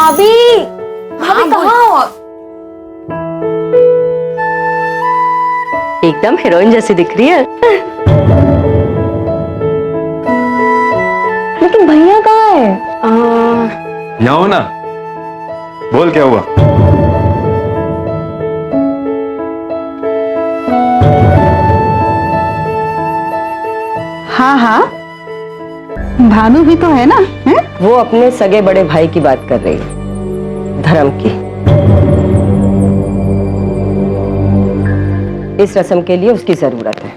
भाभी भाभी कहाँ हो? एकदम हीरोइन जैसी दिख रही है। लेकिन भैया कहाँ है? यहाँ हो ना, बोल क्या हुआ? हाँ हाँ, भानु भी तो है ना? है? वो अपने सगे बड़े भाई की बात कर रही है, धर्म की। इस रस्म के लिए उसकी जरूरत है।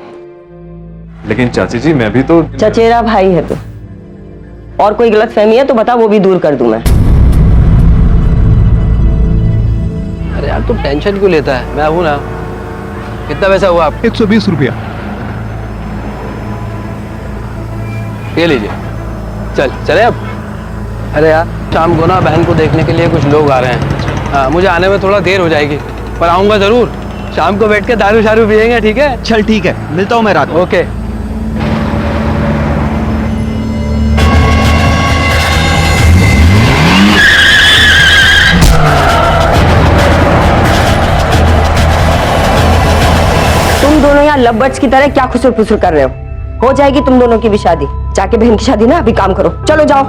लेकिन चाची जी मैं भी तो चचेरा भाई है तू, और कोई गलतफहमी है तो बता, वो भी दूर कर दूं मैं। अरे यार तू टेंशन क्यों लेता है, मैं हूं ना। कितना पैसा हुआ आप? 120 रुपया। ये लीजिए, चले अब। अरे यार शाम को ना बहन को देखने के लिए कुछ लोग आ रहे हैं। हाँ, मुझे आने में थोड़ा देर हो जाएगी, पर आऊंगा जरूर। शाम को बैठ के दारू शारू पियेंगे, ठीक है? चल ठीक है, मिलता हूँ मैं रात को। ओके। तुम दोनों यहाँ लव्स की तरह क्या खुसुर फुसुर कर रहे हो जाएगी तुम दोनों की भी शादी। जाके बहन की शादी ना, अभी काम करो, चलो जाओ।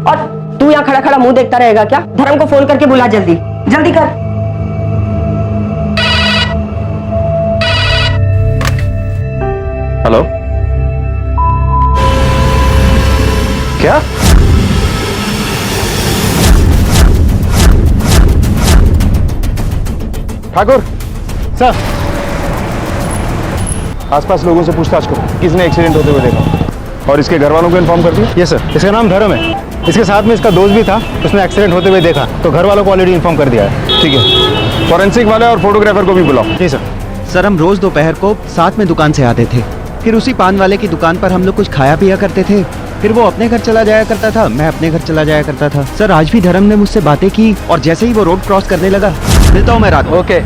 और तू यहाँ खड़ा खड़ा मुंह देखता रहेगा क्या? धर्म को फोन करके बुला, जल्दी जल्दी कर। हेलो, क्या? ठाकुर सर, आसपास लोगों से पूछताछ करो, किसने एक्सीडेंट होते हुए देखा। और इसके घर वालों को इन्फॉर्म कर दिया? यस सर, इसका नाम धर्म है। इसके साथ में इसका दोस्त भी था, उसने एक्सीडेंट होते हुए देखा, तो घर वालों को ऑलरेडी इन्फॉर्म कर दिया है। ठीक है, फॉरेंसिक वाले और फोटोग्राफर को भी बुलाओ। जी सर। सर हम रोज दोपहर को साथ में दुकान से आते थे, फिर उसी पान वाले की दुकान पर हम लोग कुछ खाया पिया करते थे, फिर वो अपने घर चला जाया करता था, मैं अपने घर चला जाया करता था। सर आज भी धर्म ने मुझसे बातें की, और जैसे ही वो रोड क्रॉस करने लगा, मिलता हूँ मैं रात को। ओके।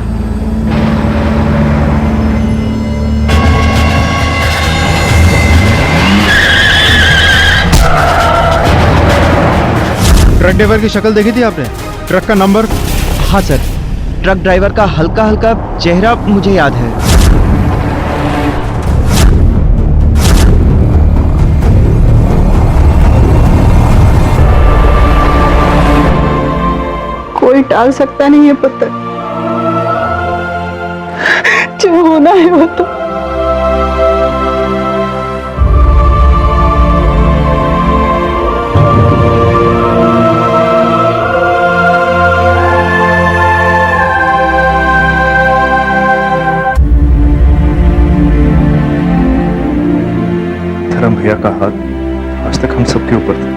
ट्रक ड्राइवर की शक्ल देखी थी आपने? ट्रक का नंबर? हाँ सर, ट्रक ड्राइवर का हल्का हल्का चेहरा मुझे याद है। कोई टाल सकता नहीं है पुत्र, जो होना है वो तो। धर्म भैया का हाथ आज तक हम सबके ऊपर था।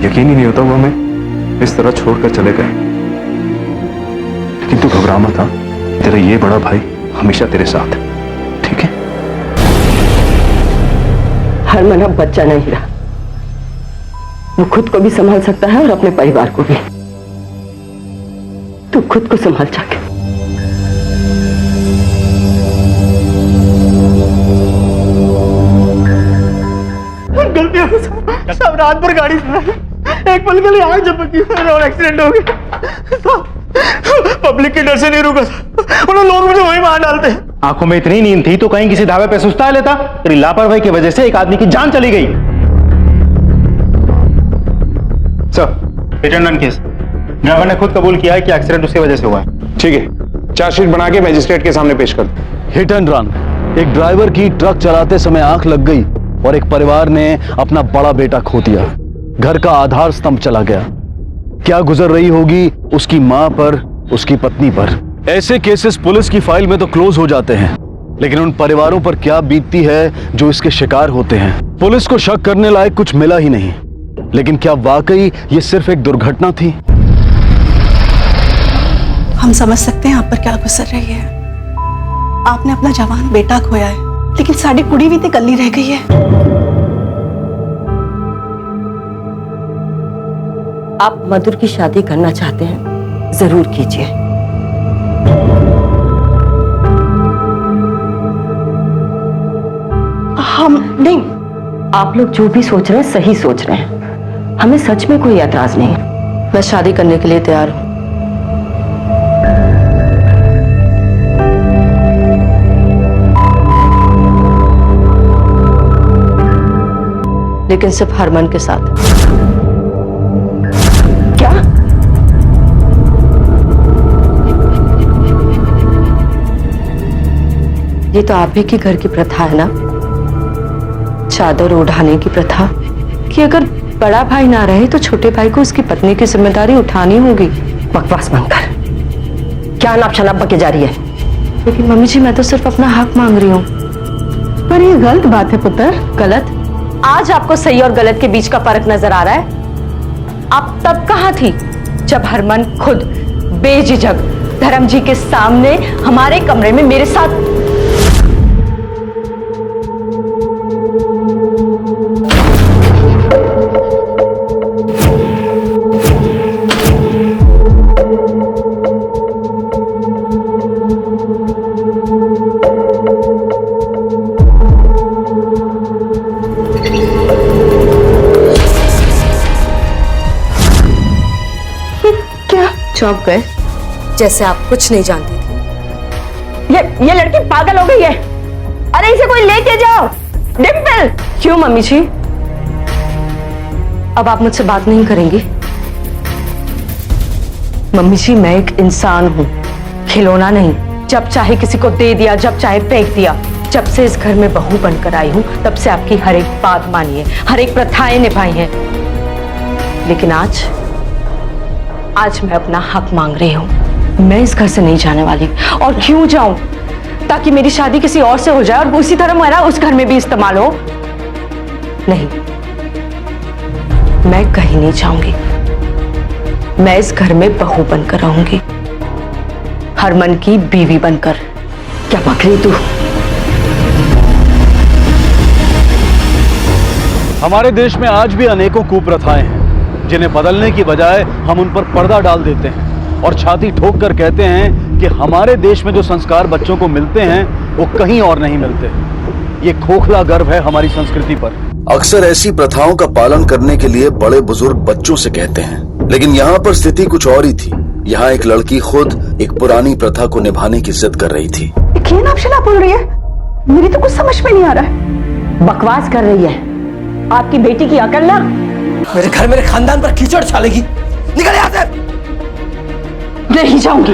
यकीन ही नहीं होता वो हमें इस तरह छोड़कर चले गए। लेकिन तू घबरा मत, था तेरा ये बड़ा भाई हमेशा तेरे साथ है, ठीक है? हरमन अब बच्चा नहीं रहा, वो खुद को भी संभाल सकता है और अपने परिवार को भी। तू खुद को संभाल जाके। गलती हो सब, रात भर गाड़ी चलाई, एक पल के लिए आग झपकी और एक्सीडेंट हो गया। पब्लिक के डर से नहीं रुका था, उन्होंने लोग मुझे वहीं मार डालते। आंखों में इतनी नींद थी तो कहीं किसी धावे पे सुस्ता लेता। तेरी लापरवाही की वजह से एक आदमी की जान चली गई। Sir, return case. ड्राइवर ने खुद कबूल किया है कि एक्सीडेंट उसकी वजह से हुआ है। ठीक है, चार्जशीट बना के मजिस्ट्रेट के सामने पेश कर दो। हिट एंड रन, एक ड्राइवर की ट्रक चलाते समय आंख लग गई और एक परिवार ने अपना बड़ा बेटा खो दिया। घर का आधार स्तंभ चला गया। क्या गुजर रही होगी उसकी मां पर, उसकी पत्नी पर। ऐसे केसेस पुलिस की फाइल में तो क्लोज हो जाते हैं, लेकिन उन परिवारों पर क्या बीतती है जो इसके शिकार होते हैं। पुलिस को शक करने लायक कुछ मिला ही नहीं, लेकिन क्या वाकई ये सिर्फ एक दुर्घटना थी? हम समझ सकते हैं आप पर क्या गुजर रही है। आपने अपना जवान बेटा खोया है, लेकिन साड़ी कुड़ी भी तो कल्ली रह गई है। आप मधुर की शादी करना चाहते हैं, जरूर कीजिए। हम नहीं, आप लोग जो भी सोच रहे हैं सही सोच रहे हैं, हमें सच में कोई एतराज नहीं है। मैं शादी करने के लिए तैयार हूं। लेकिन सिर्फ हरमन के साथ। क्या? ये तो आप ही के घर की प्रथा है ना, चादर ओढ़ाने की प्रथा, कि अगर बड़ा भाई ना रहे तो छोटे भाई को उसकी पत्नी की जिम्मेदारी उठानी होगी। बकवास बंद कर, क्या नाप शनाप बके जा रही है? लेकिन मम्मी जी मैं तो सिर्फ अपना हक मांग रही हूँ। पर ये गलत बात है पुत्र। गलत? आज आपको सही और गलत के बीच का फर्क नजर आ रहा है? आप तब कहां थी जब हरमन खुद बेझिझक धर्म जी के सामने हमारे कमरे में मेरे साथ चौंक गए जैसे आप कुछ नहीं जानती थी। ये लड़की पागल हो गई है। अरे इसे कोई लेके जाओ। डिम्पल। क्यों मम्मी जी, अब आप मुझसे बात नहीं करेंगी? मम्मी जी मैं एक इंसान हूं, खिलौना नहीं। जब चाहे किसी को दे दिया, जब चाहे फेंक दिया। जब से इस घर में बहू बनकर आई हूं तब से आपकी हर एक बात मानी है, हर एक प्रथाएं निभाई हैं। लेकिन आज मैं अपना हक मांग रही हूं। मैं इस घर से नहीं जाने वाली। और क्यों जाऊं? ताकि मेरी शादी किसी और से हो जाए और उसी तरह मेरा उस घर में भी इस्तेमाल हो? नहीं, मैं कहीं नहीं जाऊंगी। मैं इस घर में बहू बनकर रहूंगी, हरमन की बीवी बनकर। क्या बक रही तू? हमारे देश में आज भी अनेकों कुप्रथाएं हैं जिन्हें बदलने की बजाय हम उन पर पर्दा डाल देते हैं और छाती ठोक कर कहते हैं कि हमारे देश में जो संस्कार बच्चों को मिलते हैं वो कहीं और नहीं मिलते। ये खोखला गर्व है हमारी संस्कृति पर। अक्सर ऐसी प्रथाओं का पालन करने के लिए बड़े बुजुर्ग बच्चों से कहते हैं, लेकिन यहाँ पर स्थिति कुछ और ही थी। यहाँ एक लड़की खुद एक पुरानी प्रथा को निभाने की जिद कर रही थी। क्या नापशना बोल रही है? मेरी तो कुछ समझ में नहीं आ रहा है। बकवास कर रही है। आपकी बेटी की अकल ना। मेरे घर मेरे खानदान पर कीचड़ छालेगी। निकल यहाँ से। नहीं जाऊंगी।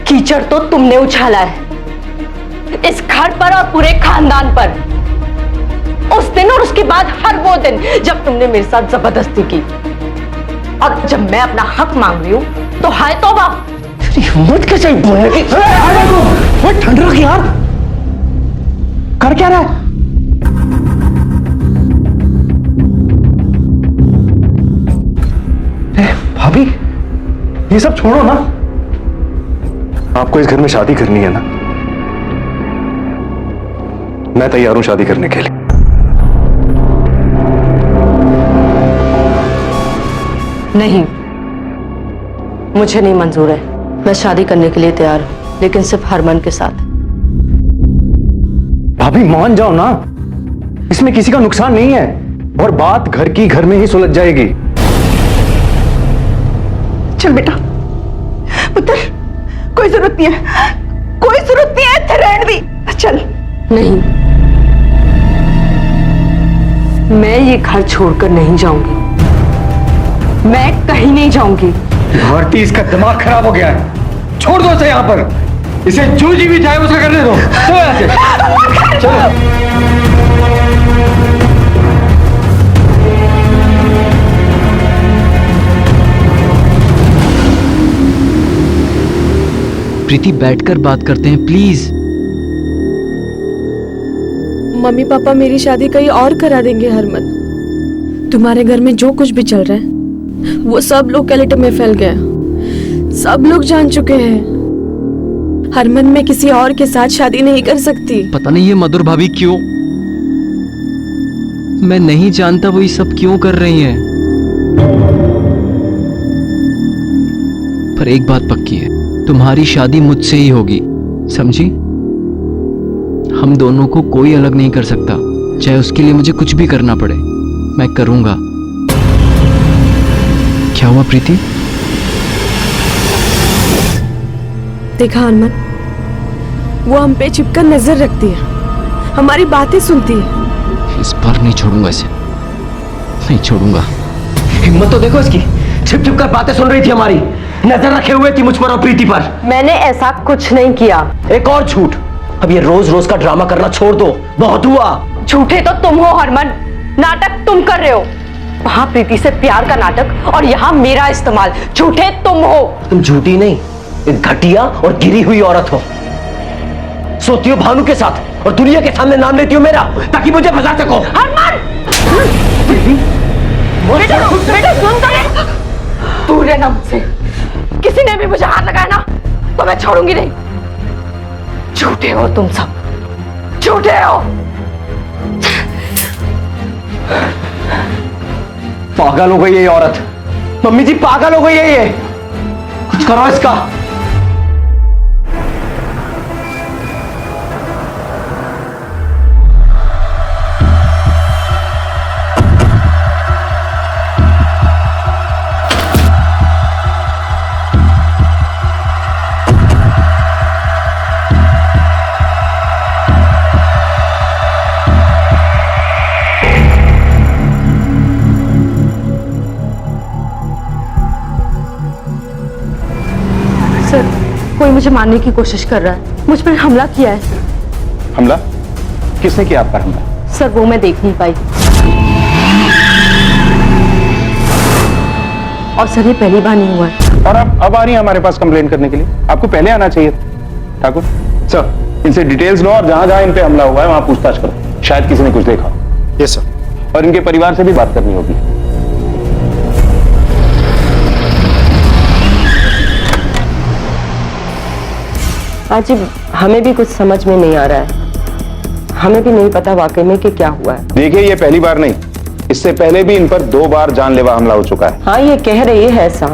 कीचड़ तो तुमने उछाला है इस घर पर और पूरे खानदान पर। उस दिन और उसके बाद हर वो दिन जब तुमने मेरे साथ जबरदस्ती की। और जब मैं अपना हक मांग रही हूं तो हाय तौबा। तेरी हिम्मत कैसे बोलने की? ठंड रख यार। कर क्या रहा है? भाभी ये सब छोड़ो ना। आपको इस घर में शादी करनी है ना? मैं तैयार हूं शादी करने के लिए। नहीं, मुझे नहीं मंजूर है। मैं शादी करने के लिए तैयार हूं, लेकिन सिर्फ हरमन के साथ। भाभी मान जाओ ना, इसमें किसी का नुकसान नहीं है और बात घर की घर में ही सुलझ जाएगी। चल बेटा, पुत्र, कोई जरूरत नहीं है, कोई जरूरत नहीं है, रहने दी। चल। नहीं, मैं ये घर छोड़कर नहीं जाऊंगी। मैं कहीं नहीं जाऊंगी। भारती, इसका दिमाग खराब हो गया है। छोड़ दो इसे यहाँ पर। इसे जो जी भी चाहे उसका करने दो। चलो यहाँ से। चलो। प्रीति, बैठकर बात करते हैं प्लीज। मम्मी पापा मेरी शादी कहीं और करा देंगे हरमन। तुम्हारे घर में जो कुछ भी चल रहा है वो सब लोकेलिटी में फैल गया। सब लोग जान चुके हैं हरमन मैं किसी और के साथ शादी नहीं कर सकती। पता नहीं ये मधुर भाभी क्यों, मैं नहीं जानता वो ये सब क्यों कर रही हैं। पर एक बात पक्की है, तुम्हारी शादी मुझसे ही होगी, समझी? हम दोनों को कोई अलग नहीं कर सकता। चाहे उसके लिए मुझे कुछ भी करना पड़े, मैं करूंगा। क्या हुआ प्रीति? देखा हरमन, वो हम पे छिपकर नजर रखती है, हमारी बातें सुनती है। इस बार नहीं छोड़ूंगा इसे, नहीं छोड़ूंगा। हिम्मत तो देखो इसकी, छिप छिप कर बातें सुन रही थी हमारी, नजर रखे हुए थी मुझ पर और प्रीति पर। मैंने ऐसा कुछ नहीं किया। एक और झूठ। अब ये रोज रोज का ड्रामा करना छोड़ दो, बहुत हुआ। झूठे तो तुम हो हरमन, नाटक तुम कर रहे हो। वहां प्रीति से प्यार का नाटक और यहाँ मेरा इस्तेमाल। झूठे तुम हो। तुम झूठी नहीं, एक घटिया और गिरी हुई औरत हो। सोती हो भानु के साथ और दुनिया के सामने नाम लेती हो मेरा, ताकि मुझे फंसा सको। हरमन! बेटा सुन तो ले। दूर रहना मुझसे। किसी ने भी मुझे हाथ लगाया ना तो मैं छोड़ूंगी नहीं। झूठे हो तुम सब, झूठे हो। पागल हो गई ये औरत। मम्मी जी पागल हो गई है ये। कुछ करो इसका। सर, कोई मुझे मारने की कोशिश कर रहा है, मुझ पर हमला किया है। हमला? किसने किया आप पर हमला? सर वो मैं देख नहीं पाई। और सर ये पहली बार नहीं हुआ है। और आप अब आ रही हैं हमारे पास कंप्लेन करने के लिए? आपको पहले आना चाहिए था। ठाकुर सर, इनसे डिटेल्स लो और जहां जहां इन पे हमला हुआ है वहां पूछताछ करो। शायद किसी ने कुछ देखा। Yes sir. और इनके परिवार से भी बात करनी होगी। जी हमें भी कुछ समझ में नहीं आ रहा है। हमें भी नहीं पता वाकई में कि क्या हुआ है। देखिए ये पहली बार नहीं, इससे पहले भी इन पर 2 बार जानलेवा हमला हो चुका है। हाँ ये कह रही है ऐसा,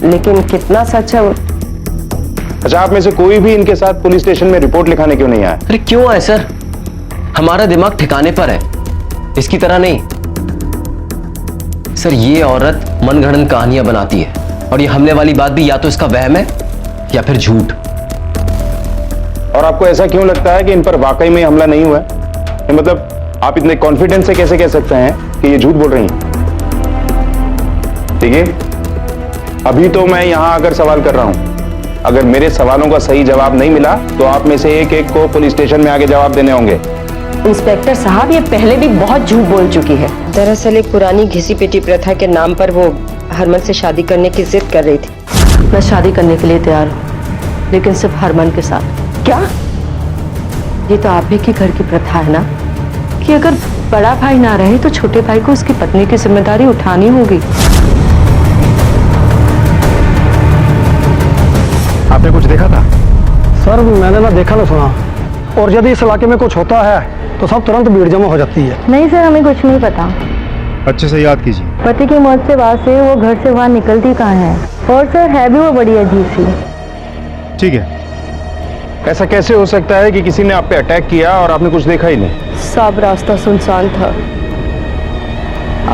लेकिन कितना सच है? अच्छा, आप में से कोई भी इनके साथ पुलिस स्टेशन में रिपोर्ट लिखाने क्यों नहीं आया? अरे क्यों है सर, हमारा दिमाग ठिकाने पर है, इसकी तरह नहीं। सर ये औरत मनगढ़ंत कहानियां बनाती है और ये हमले वाली बात भी या तो इसका वहम है या फिर झूठ। और आपको ऐसा क्यों लगता है कि इन पर वाकई में हमला नहीं हुआ है? मतलब आप इतने कॉन्फिडेंस से कैसे कह सकते हैं कि ये झूठ बोल रही हैं? ठीक है, अभी तो मैं यहां आकर सवाल कर रहा हूं। अगर मेरे सवालों का सही जवाब नहीं मिला तो आप में से एक एक को पुलिस स्टेशन में आगे जवाब देने होंगे। इंस्पेक्टर साहब ये पहले भी बहुत झूठ बोल चुकी है। दरअसल एक पुरानी घिसी पिटी प्रथा के नाम पर वो हरमन से शादी करने की जिद कर रही थी। मैं शादी करने के लिए तैयार हूँ, लेकिन सिर्फ हरमन के साथ। क्या? ये तो आप ही के घर की प्रथा है ना कि अगर बड़ा भाई ना रहे तो छोटे भाई को उसकी पत्नी की जिम्मेदारी उठानी होगी। आपने कुछ देखा था? सर मैंने ना देखा ना सुना, और यदि इस इलाके में कुछ होता है तो सब तुरंत भीड़ जमा हो जाती है। नहीं सर, हमें कुछ नहीं पता। अच्छे से याद कीजिए। पति की मौत से बाद से वो घर से बाहर निकलती कहाँ है, और सर है भी वो बड़ी अजीब सी। ठीक है, ऐसा कैसे हो सकता है कि किसी ने आप पे अटैक किया और आपने कुछ देखा ही नहीं? सब रास्ता सुनसान था,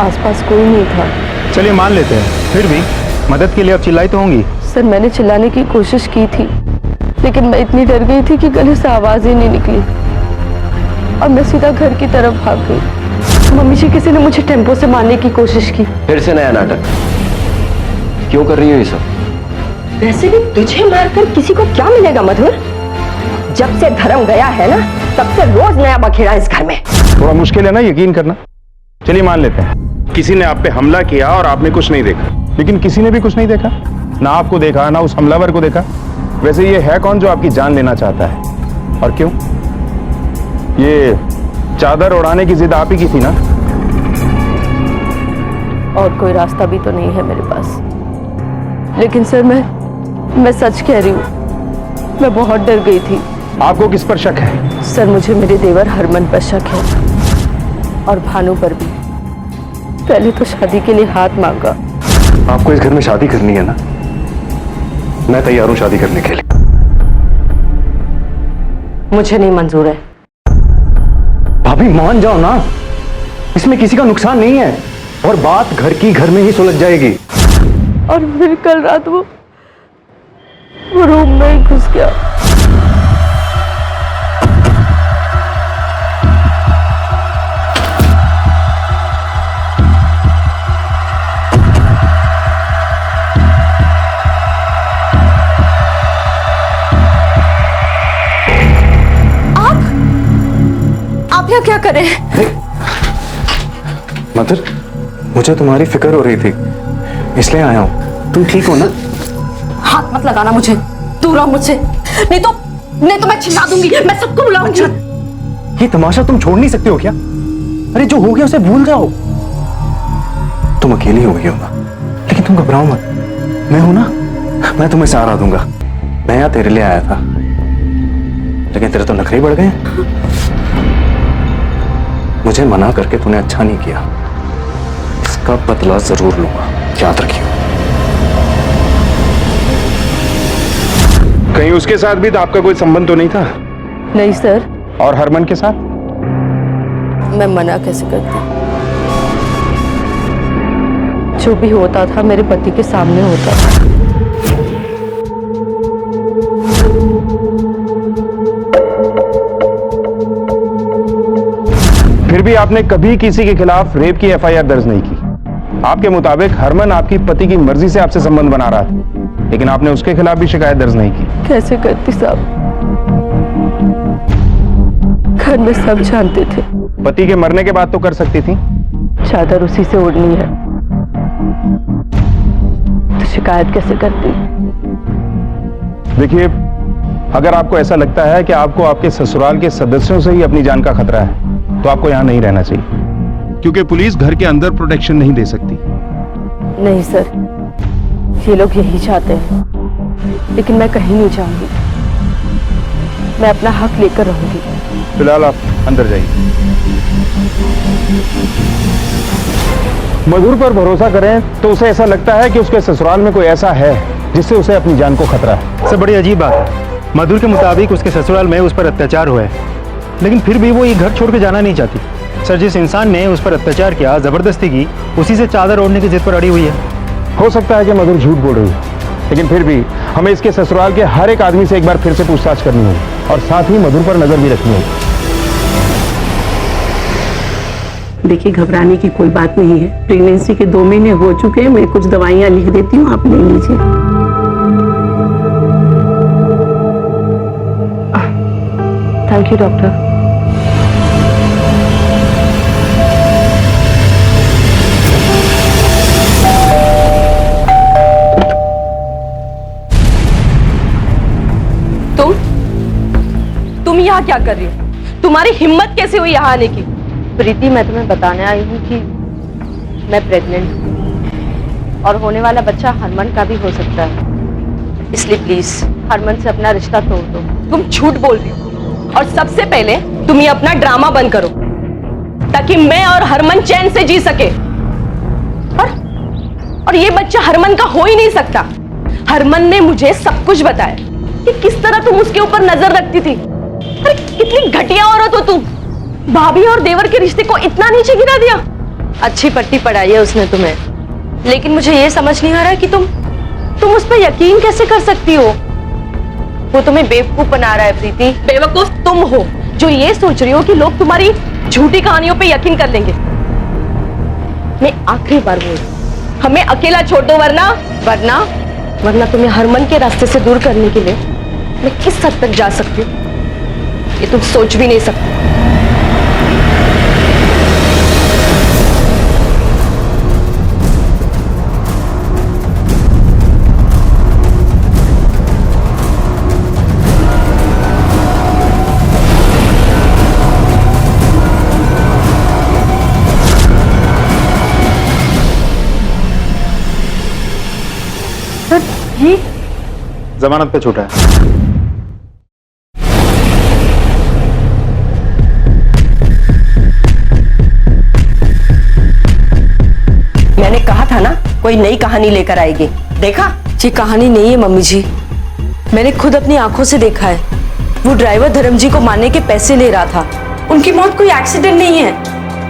आसपास कोई नहीं था। चलिए मान लेते हैं, फिर भी मदद के लिए आप चिल्लाई तो होंगी। सर मैंने चिल्लाने की कोशिश की थी, लेकिन मैं इतनी डर गई थी कि गले से आवाज ही नहीं निकली और मैं सीधा घर की तरफ भाग गई। मम्मी जी किसी ने मुझे टेम्पो से मारने की कोशिश की। फिर से नया नाटक क्यों कर रही हो ये सब? वैसे भी तुझे मारकर किसी को क्या मिलेगा मधुर? जब से धर्म गया है ना, तब से रोज नया बखेड़ा इस घर में। थोड़ा मुश्किल है ना यकीन करना। चलिए मान लेते हैं किसी ने आप पे हमला किया और आपने कुछ नहीं देखा, लेकिन किसी ने भी कुछ नहीं देखा, ना आपको देखा ना उस हमलावर को देखा। वैसे ये है कौन जो आपकी जान लेना चाहता है और क्यों? ये चादर उड़ाने की जिद आप ही की थी ना? और कोई रास्ता भी तो नहीं है मेरे पास। लेकिन सर मैं सच कह रही हूँ, मैं बहुत डर गई थी। आपको किस पर शक है? सर मुझे मेरे देवर हरमन पर शक है और भानु पर भी। पहले तो शादी के लिए हाथ मांगा। आपको इस घर में शादी करनी है ना? मैं तैयार हूं शादी करने के लिए। मुझे नहीं मंजूर है। अभी मान जाओ ना, इसमें किसी का नुकसान नहीं है और बात घर की घर में ही सुलझ जाएगी। और फिर कल रात वो रूम में ही घुस गया। आप यहाँ क्या कर रहे हैं? मदर, मुझे तुम्हारी फिक्र हो रही थी, इसलिए आया हूँ। तुम ठीक हो ना? हाथ मत लगाना मुझे, दूर रहो मुझसे, नहीं तो मैं चिल्ला दूंगी, मैं सबको बुलाऊंगी। ये तमाशा तुम छोड़ नहीं सकते हो क्या? अरे जो हो गया उसे भूल जाओ। तुम अकेली हो गई हो ना, लेकिन तुम घबराओ मत, मैं हूं ना, मैं तुम्हें सहारा दूंगा। मैं यहाँ तेरे लिए आया था, लेकिन तेरे तो नखरे ही बढ़ गए। मुझे मना करके तूने अच्छा नहीं किया, इसका बदला जरूर लूंगा, याद रखियो। कहीं उसके साथ भी तो आपका कोई संबंध तो नहीं था? नहीं सर। और हरमन के साथ? मैं मना कैसे करती? जो भी होता था मेरे पति के सामने होता था। फिर भी आपने कभी किसी के खिलाफ रेप की एफआईआर दर्ज नहीं की। आपके मुताबिक हरमन आपकी पति की मर्जी से आपसे संबंध बना रहा था, लेकिन आपने उसके खिलाफ भी शिकायत दर्ज नहीं की। कैसे करती साहब? घर में सब जानते थे। पति के मरने के बाद तो कर सकती थी। चादर उसी से ओढ़नी है, तो शिकायत कैसे करती? देखिए, अगर आपको ऐसा लगता है कि आपको आपके ससुराल के सदस्यों से ही अपनी जान का खतरा है, तो आपको यहां नहीं रहना चाहिए, क्योंकि पुलिस घर के अंदर प्रोटेक्शन नहीं दे सकती। नहीं सर, ये लोग यही चाहते हैं, लेकिन मैं कहीं नहीं जाऊंगी। मैं अपना हक लेकर रहूंगी। फिलहाल आप अंदर जाइए। मधुर पर भरोसा करें तो उसे ऐसा लगता है कि उसके ससुराल में कोई ऐसा है जिससे उसे अपनी जान को खतरा है। सर, बड़ी अजीब बात है। मधुर के मुताबिक उसके ससुराल में उस पर अत्याचार हुआ है, लेकिन फिर भी वो ये घर छोड़ के जाना नहीं चाहती। सर, जिस इंसान ने उस पर अत्याचार किया, जबरदस्ती की, उसी से चादर ओढ़ने की जिद पर अड़ी हुई है। हो सकता है कि मधुर झूठ बोल रही है, लेकिन फिर भी हमें इसके ससुराल के हर एक आदमी से एक बार फिर से पूछताछ करनी होगी और साथ ही मधुर पर नजर भी रखनी होगी। देखिए, घबराने की कोई बात नहीं है। प्रेगनेंसी के 2 महीने हो चुके हैं। मैं कुछ दवाइयाँ लिख देती हूँ, आप ले लीजिए। Thank you doctor. तुम यहाँ क्या कर रही हो? तुम्हारी हिम्मत कैसे हुई यहाँ आने की? प्रीति, मैं तुम्हें बताने आई हूँ कि मैं प्रेग्नेंट हूँ और होने वाला बच्चा हरमन का भी हो सकता है, इसलिए प्लीज हरमन से अपना रिश्ता तोड़ दो। तुम झूठ बोल रही हो और सबसे पहले तुम ये अपना ड्रामा बंद करो, ताकि मैं और हरमन चैन से जी सके। और ये बच्चा हरमन का हो ही नहीं सकता। हरमन ने मुझे सब कुछ बताया कि किस तरह तुम उसके ऊपर नजर रखती थी। अरे कितनी घटिया औरत हो तुम। भाभी और देवर के रिश्ते को इतना नीचे गिरा दिया। अच्छी पट्टी पढ़ाई है उसने तुम्हें, लेकिन मुझे ये समझ नहीं आ रहा कि तुम उस पर यकीन कैसे कर सकती हो? वो तुम्हें बेवकूफ बना रहा है प्रीति। बेवकूफ तुम हो जो ये सोच रही हो कि लोग तुम्हारी झूठी कहानियों पे यकीन कर लेंगे। मैं आखिरी बार बोल, हमें अकेला छोड़ दो, वरना तुम्हें हरमन के रास्ते से दूर करने के लिए मैं किस हद तक जा सकती हूँ ये तुम सोच भी नहीं सकते। जमानत पे छूटा है। मैंने कहा था ना, कोई नई कहानी लेकर आएगी। देखा? ये कहानी नहीं है मम्मी जी, मैंने खुद अपनी आंखों से देखा है। वो ड्राइवर धर्म जी को मारने के पैसे ले रहा था उनकी मौत कोई एक्सीडेंट नहीं है,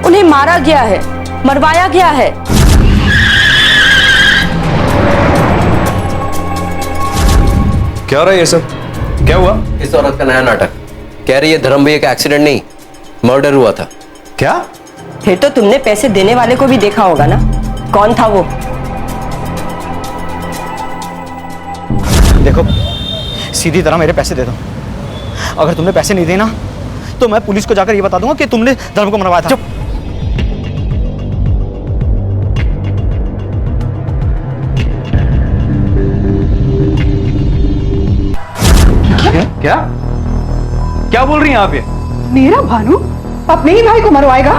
उन्हें मारा गया है, मरवाया गया है। क्या रहा है ये सब? क्या हुआ? इस औरत का नया नाटक कह रही है धर्म भैया का एक्सीडेंट नहीं, मर्डर हुआ था। क्या? फिर तो तुमने पैसे देने वाले को भी देखा होगा ना, कौन था वो? देखो, सीधी तरह मेरे पैसे दे दो। अगर तुमने पैसे नहीं दिए ना तो मैं पुलिस को जाकर ये बता दूंगा कि तुमने धर्म को मरवाया था। चुप। क्या क्या बोल रही हैं आप ये? मेरा भानु अपने ही भाई को मरवाएगा?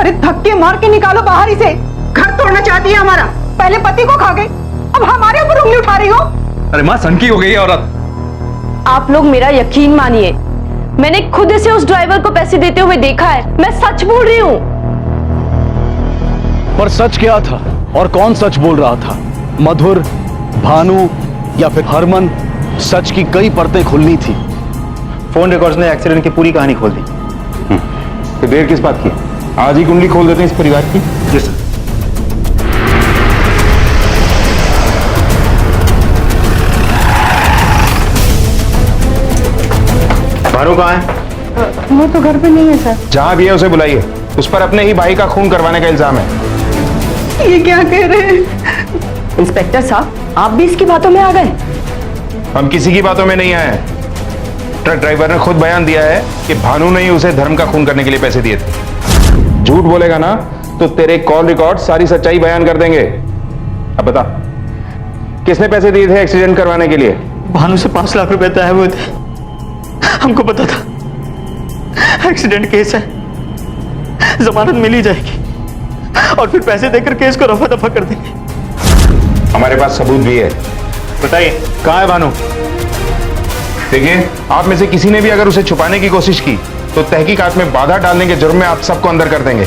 अरे धक्के मार के निकालो बाहर इसे। घर तोड़ना चाहती है हमारा, पहले पति को खा गई, अब हमारे ऊपर उंगली उठा रही हो। अरे माँ, सनकी हो गई है औरत। आप लोग मेरा यकीन मानिए, मैंने खुद इसे उस ड्राइवर को पैसे देते हुए देखा है, मैं सच बोल रही हूँ। पर सच क्या था और कौन सच बोल रहा था? मधुर, भानु या फिर हरमन? सच की कई परतें खुलनी थी। फोन रिकॉर्ड्स ने एक्सीडेंट की पूरी कहानी खोल दी। तो देर किस बात की? आज ही कुंडली खोल देते हैं इस परिवार की। जी सर। भानु कहाँ है? वो तो घर पे नहीं है सर। जहां भी है उसे बुलाइए। उस पर अपने ही भाई का खून करवाने का इल्जाम है। ये क्या कह रहे हैं? इंस्पेक्टर साहब, आप भी इसकी बातों में आ गए? हम किसी की बातों में नहीं आए हैं। ट्रक ड्राइवर ने खुद बयान दिया है कि भानु ने ही उसे धर्म का खून करने के लिए पैसे दिए थे। झूठ बोलेगा ना तो तेरे कॉल रिकॉर्ड सारी सच्चाई बयान कर देंगे। अब बता, किसने पैसे दिए थे एक्सीडेंट करवाने के लिए? भानु से 5 लाख रुपए तय हुए थे। हमको पता था एक्सीडेंट केस है, जमानत मिल ही जाएगी और फिर पैसे देकर केस को रफा दफा कर देंगे। हमारे पास सबूत भी है। बताइए कहां है भानु? देखिए, आप में से किसी ने भी अगर उसे छुपाने की कोशिश की तो तहकीकात में बाधा डालने के जुर्म में आप सबको अंदर कर देंगे।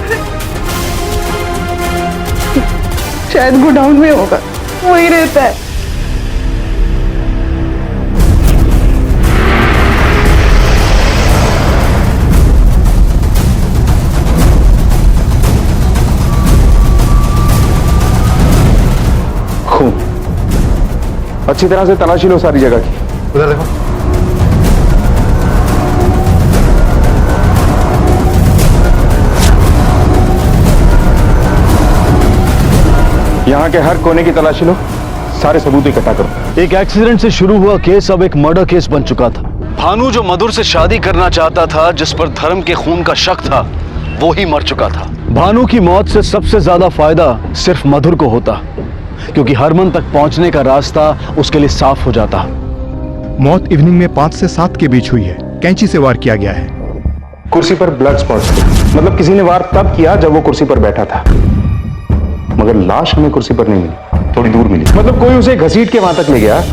शायद गोडाउन में होगा, वही रहता है। खून, अच्छी तरह से तलाशी लो सारी जगह की। उधर देखो। यहाँ के हर कोने की तलाशी लो, सारे सबूत इकट्ठा करो। एक एक्सीडेंट से शुरू हुआ केस अब एक मर्डर केस बन चुका था। भानु जो मधुर से शादी करना चाहता था, जिस पर धर्म के खून का शक था, वो ही मर चुका था। भानु की मौत से सबसे ज्यादा फायदा सिर्फ मधुर को होता, क्योंकि हरमन तक पहुंचने का रास्ता उसके लिए साफ हो जाता। मौत इवनिंग में 5 से 7 के बीच हुई है। कैंची से वार किया गया है। कुर्सी पर ब्लड स्पॉट्स थे, मतलब किसी ने वार तब किया जब वो कुर्सी पर बैठा था, मगर लाश हमें कुर्सी पर नहीं मिली, थोड़ी दूर मिली। मतलब कोई उसे घसीट के वहां तक ले गया,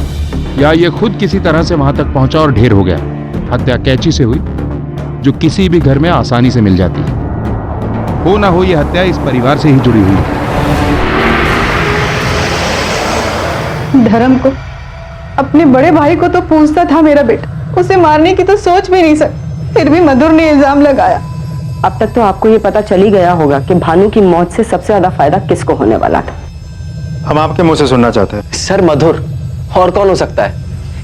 या ये खुद किसी तरह से वहां तक पहुंचा और ढेर हो गया। हत्या कैंची से हुई, जो किसी भी घर में आसानी से मिल जाती है। हो ना हो, ये हत्या इस परिवार से ही जुड़ी हुई है। धर्म को, अपने बड़े भाई को तो पूछता था मेरा बेटा, उसे मारने की तो सोच भी नहीं सकती, फिर भी मधुर ने इल्जाम लगाया। अब तक तो आपको ये पता चल ही गया होगा कि भानु की मौत से सबसे ज्यादा फायदा किसको होने वाला था। हम आपके मुंह से सुनना चाहते हैं। सर मधुर, और कौन हो सकता है,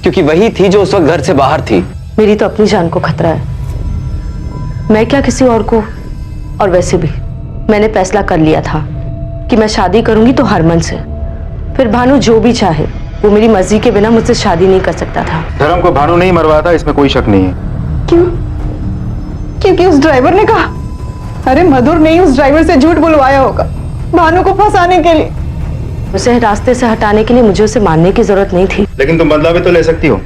क्योंकि वही थी जो उस वक्त घर से बाहर थी। मेरी तो अपनी जान को खतरा है, मैं क्या किसी और को। और वैसे भी मैंने फैसला कर लिया था कि मैं शादी करूंगी तो हरमन से, फिर भानु जो भी चाहे, वो मेरी मर्जी के बिना मुझसे शादी नहीं कर सकता था। धर्म को भानु नहीं मरवाया था, इसमें कोई शक नहीं है। क्यों? क्योंकि उस ड्राइवर ने कहा। अरे मधुर ने ही उस ड्राइवर से झूठ बुलवाया होगा भानु को फंसाने के लिए। उसे रास्ते से हटाने के लिए मुझे उसे मारने की जरूरत नहीं थी। लेकिन तुम बदला भी तो ले सकती हो,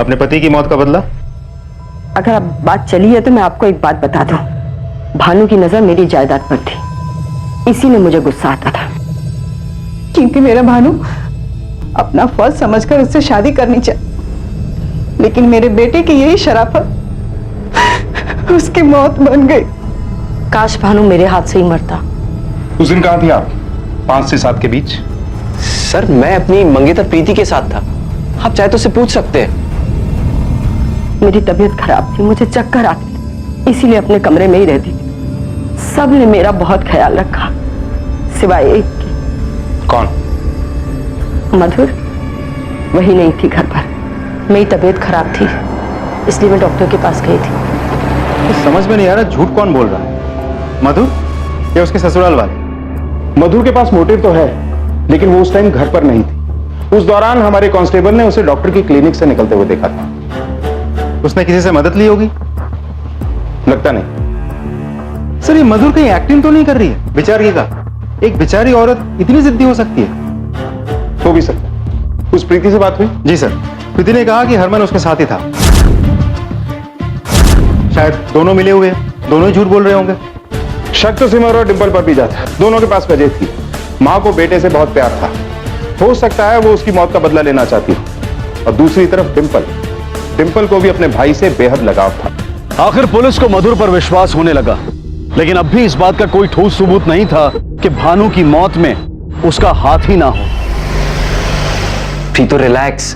अपने पति की मौत का बदला। अगर अब बात चली है तो मैं आपको एक बात बता दूं, भानु की नजर मेरी जायदाद पर थी, इसी में मुझे गुस्सा आता था। क्योंकि मेरा भानु अपना फर्ज समझकर उससे शादी करनी चाहिए, लेकिन मेरे बेटे की यही शराफत उसकी मौत बन गई। काश भानु मेरे हाथ से ही मरता। उस दिन कहां थी आप? 5 से 7 के बीच? सर मैं अपनी मंगेतर प्रीति के साथ था, आप चाहे तो उससे पूछ सकते हैं। मेरी तबीयत खराब थी, मुझे चक्कर आते थे, इसीलिए अपने कमरे में ही रहती थी। सबने मेरा बहुत ख्याल रखा, सिवाय एक की। कौन? मधुर। वही नहीं थी घर पर। मेरी तबीयत खराब थी, इसलिए मैं डॉक्टर के पास गई थी। तो समझ में नहीं आ रहा झूठ कौन बोल रहा है, मधुर या उसके ससुराल वाले? मधुर के पास मोटिव तो है, लेकिन वो उस टाइम घर पर नहीं थी। उस दौरान हमारे कांस्टेबल ने उसे डॉक्टर की क्लिनिक से निकलते हुए देखा था। उसने किसी से मदद ली होगी? लगता नहीं। सर, ये मधुर कहीं एक्टिंग तो नहीं कर रही है? बेचारी का, एक बेचारी औरत इतनी जिद्दी हो सकती है? हो भी सकता है। उस प्रीति से बात हुई? जी सर, प्रीति ने कहा कि हरमन उसके साथ ही था। शायद दोनों मिले हुए हैं, दोनों ही झूठ बोल रहे होंगे। शक तो सिमर और डिंपल पर भी जाता है। दोनों के पास वजह थी। मां को बेटे से बहुत प्यार था, हो सकता है वो उसकी मौत का बदला लेना चाहती हो। और दूसरी तरफ डिंपल को भी अपने भाई से बेहद लगाव था। आखिर पुलिस को मधुर पर विश्वास होने लगा, लेकिन अब भी इस बात का कोई ठोस सबूत नहीं था कि भानु की मौत में उसका हाथ ही ना हो। प्रीतो रिलैक्स,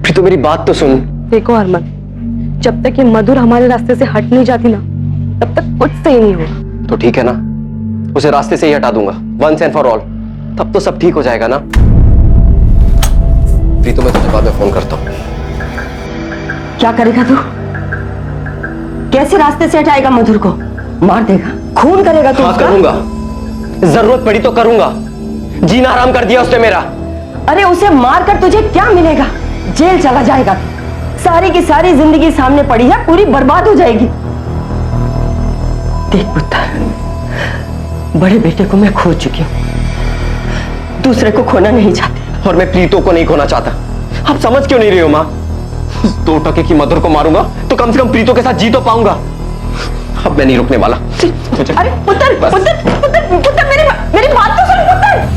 प्रीतो मेरी बात तो सुन। देखो हरमन, जब तक ये मधुर हमारे रास्ते से हट नहीं जाती ना, तब तक कुछ सही नहीं होगा। तो ठीक है ना, उसे रास्ते से ही हटा दूंगा वंस एंड फॉर ऑल। तब तो सब ठीक हो जाएगा ना। प्रीतो मैं तुझे बाद में फोन करता हूं। क्या करेगा तू? कैसे रास्ते से हटाएगा मधुर को? मार देगा, खून करेगा तू? हाँ करूंगा, जरूरत पड़ी तो करूंगा। जीना हराम कर दिया उसने मेरा। अरे उसे मारकर तुझे क्या मिलेगा? जेल चला जाएगा। सारी की सारी जिंदगी सामने पड़ी है, पूरी बर्बाद हो जाएगी। देख पुत्र, बड़े बेटे को मैं खो चुकी हूं, दूसरे को खोना नहीं चाहती। और मैं प्रीतो को नहीं खोना चाहता। आप समझ क्यों नहीं रही हो मां? 2 टके की मधुर को मारूंगा तो कम से कम प्रीतो के साथ जी तो पाऊंगा। अब मैं नहीं रुकने वाला। अरे पुत्र, पुत्र, पुत्र, पुत्र, मेरी बात तो सुन पुत्र।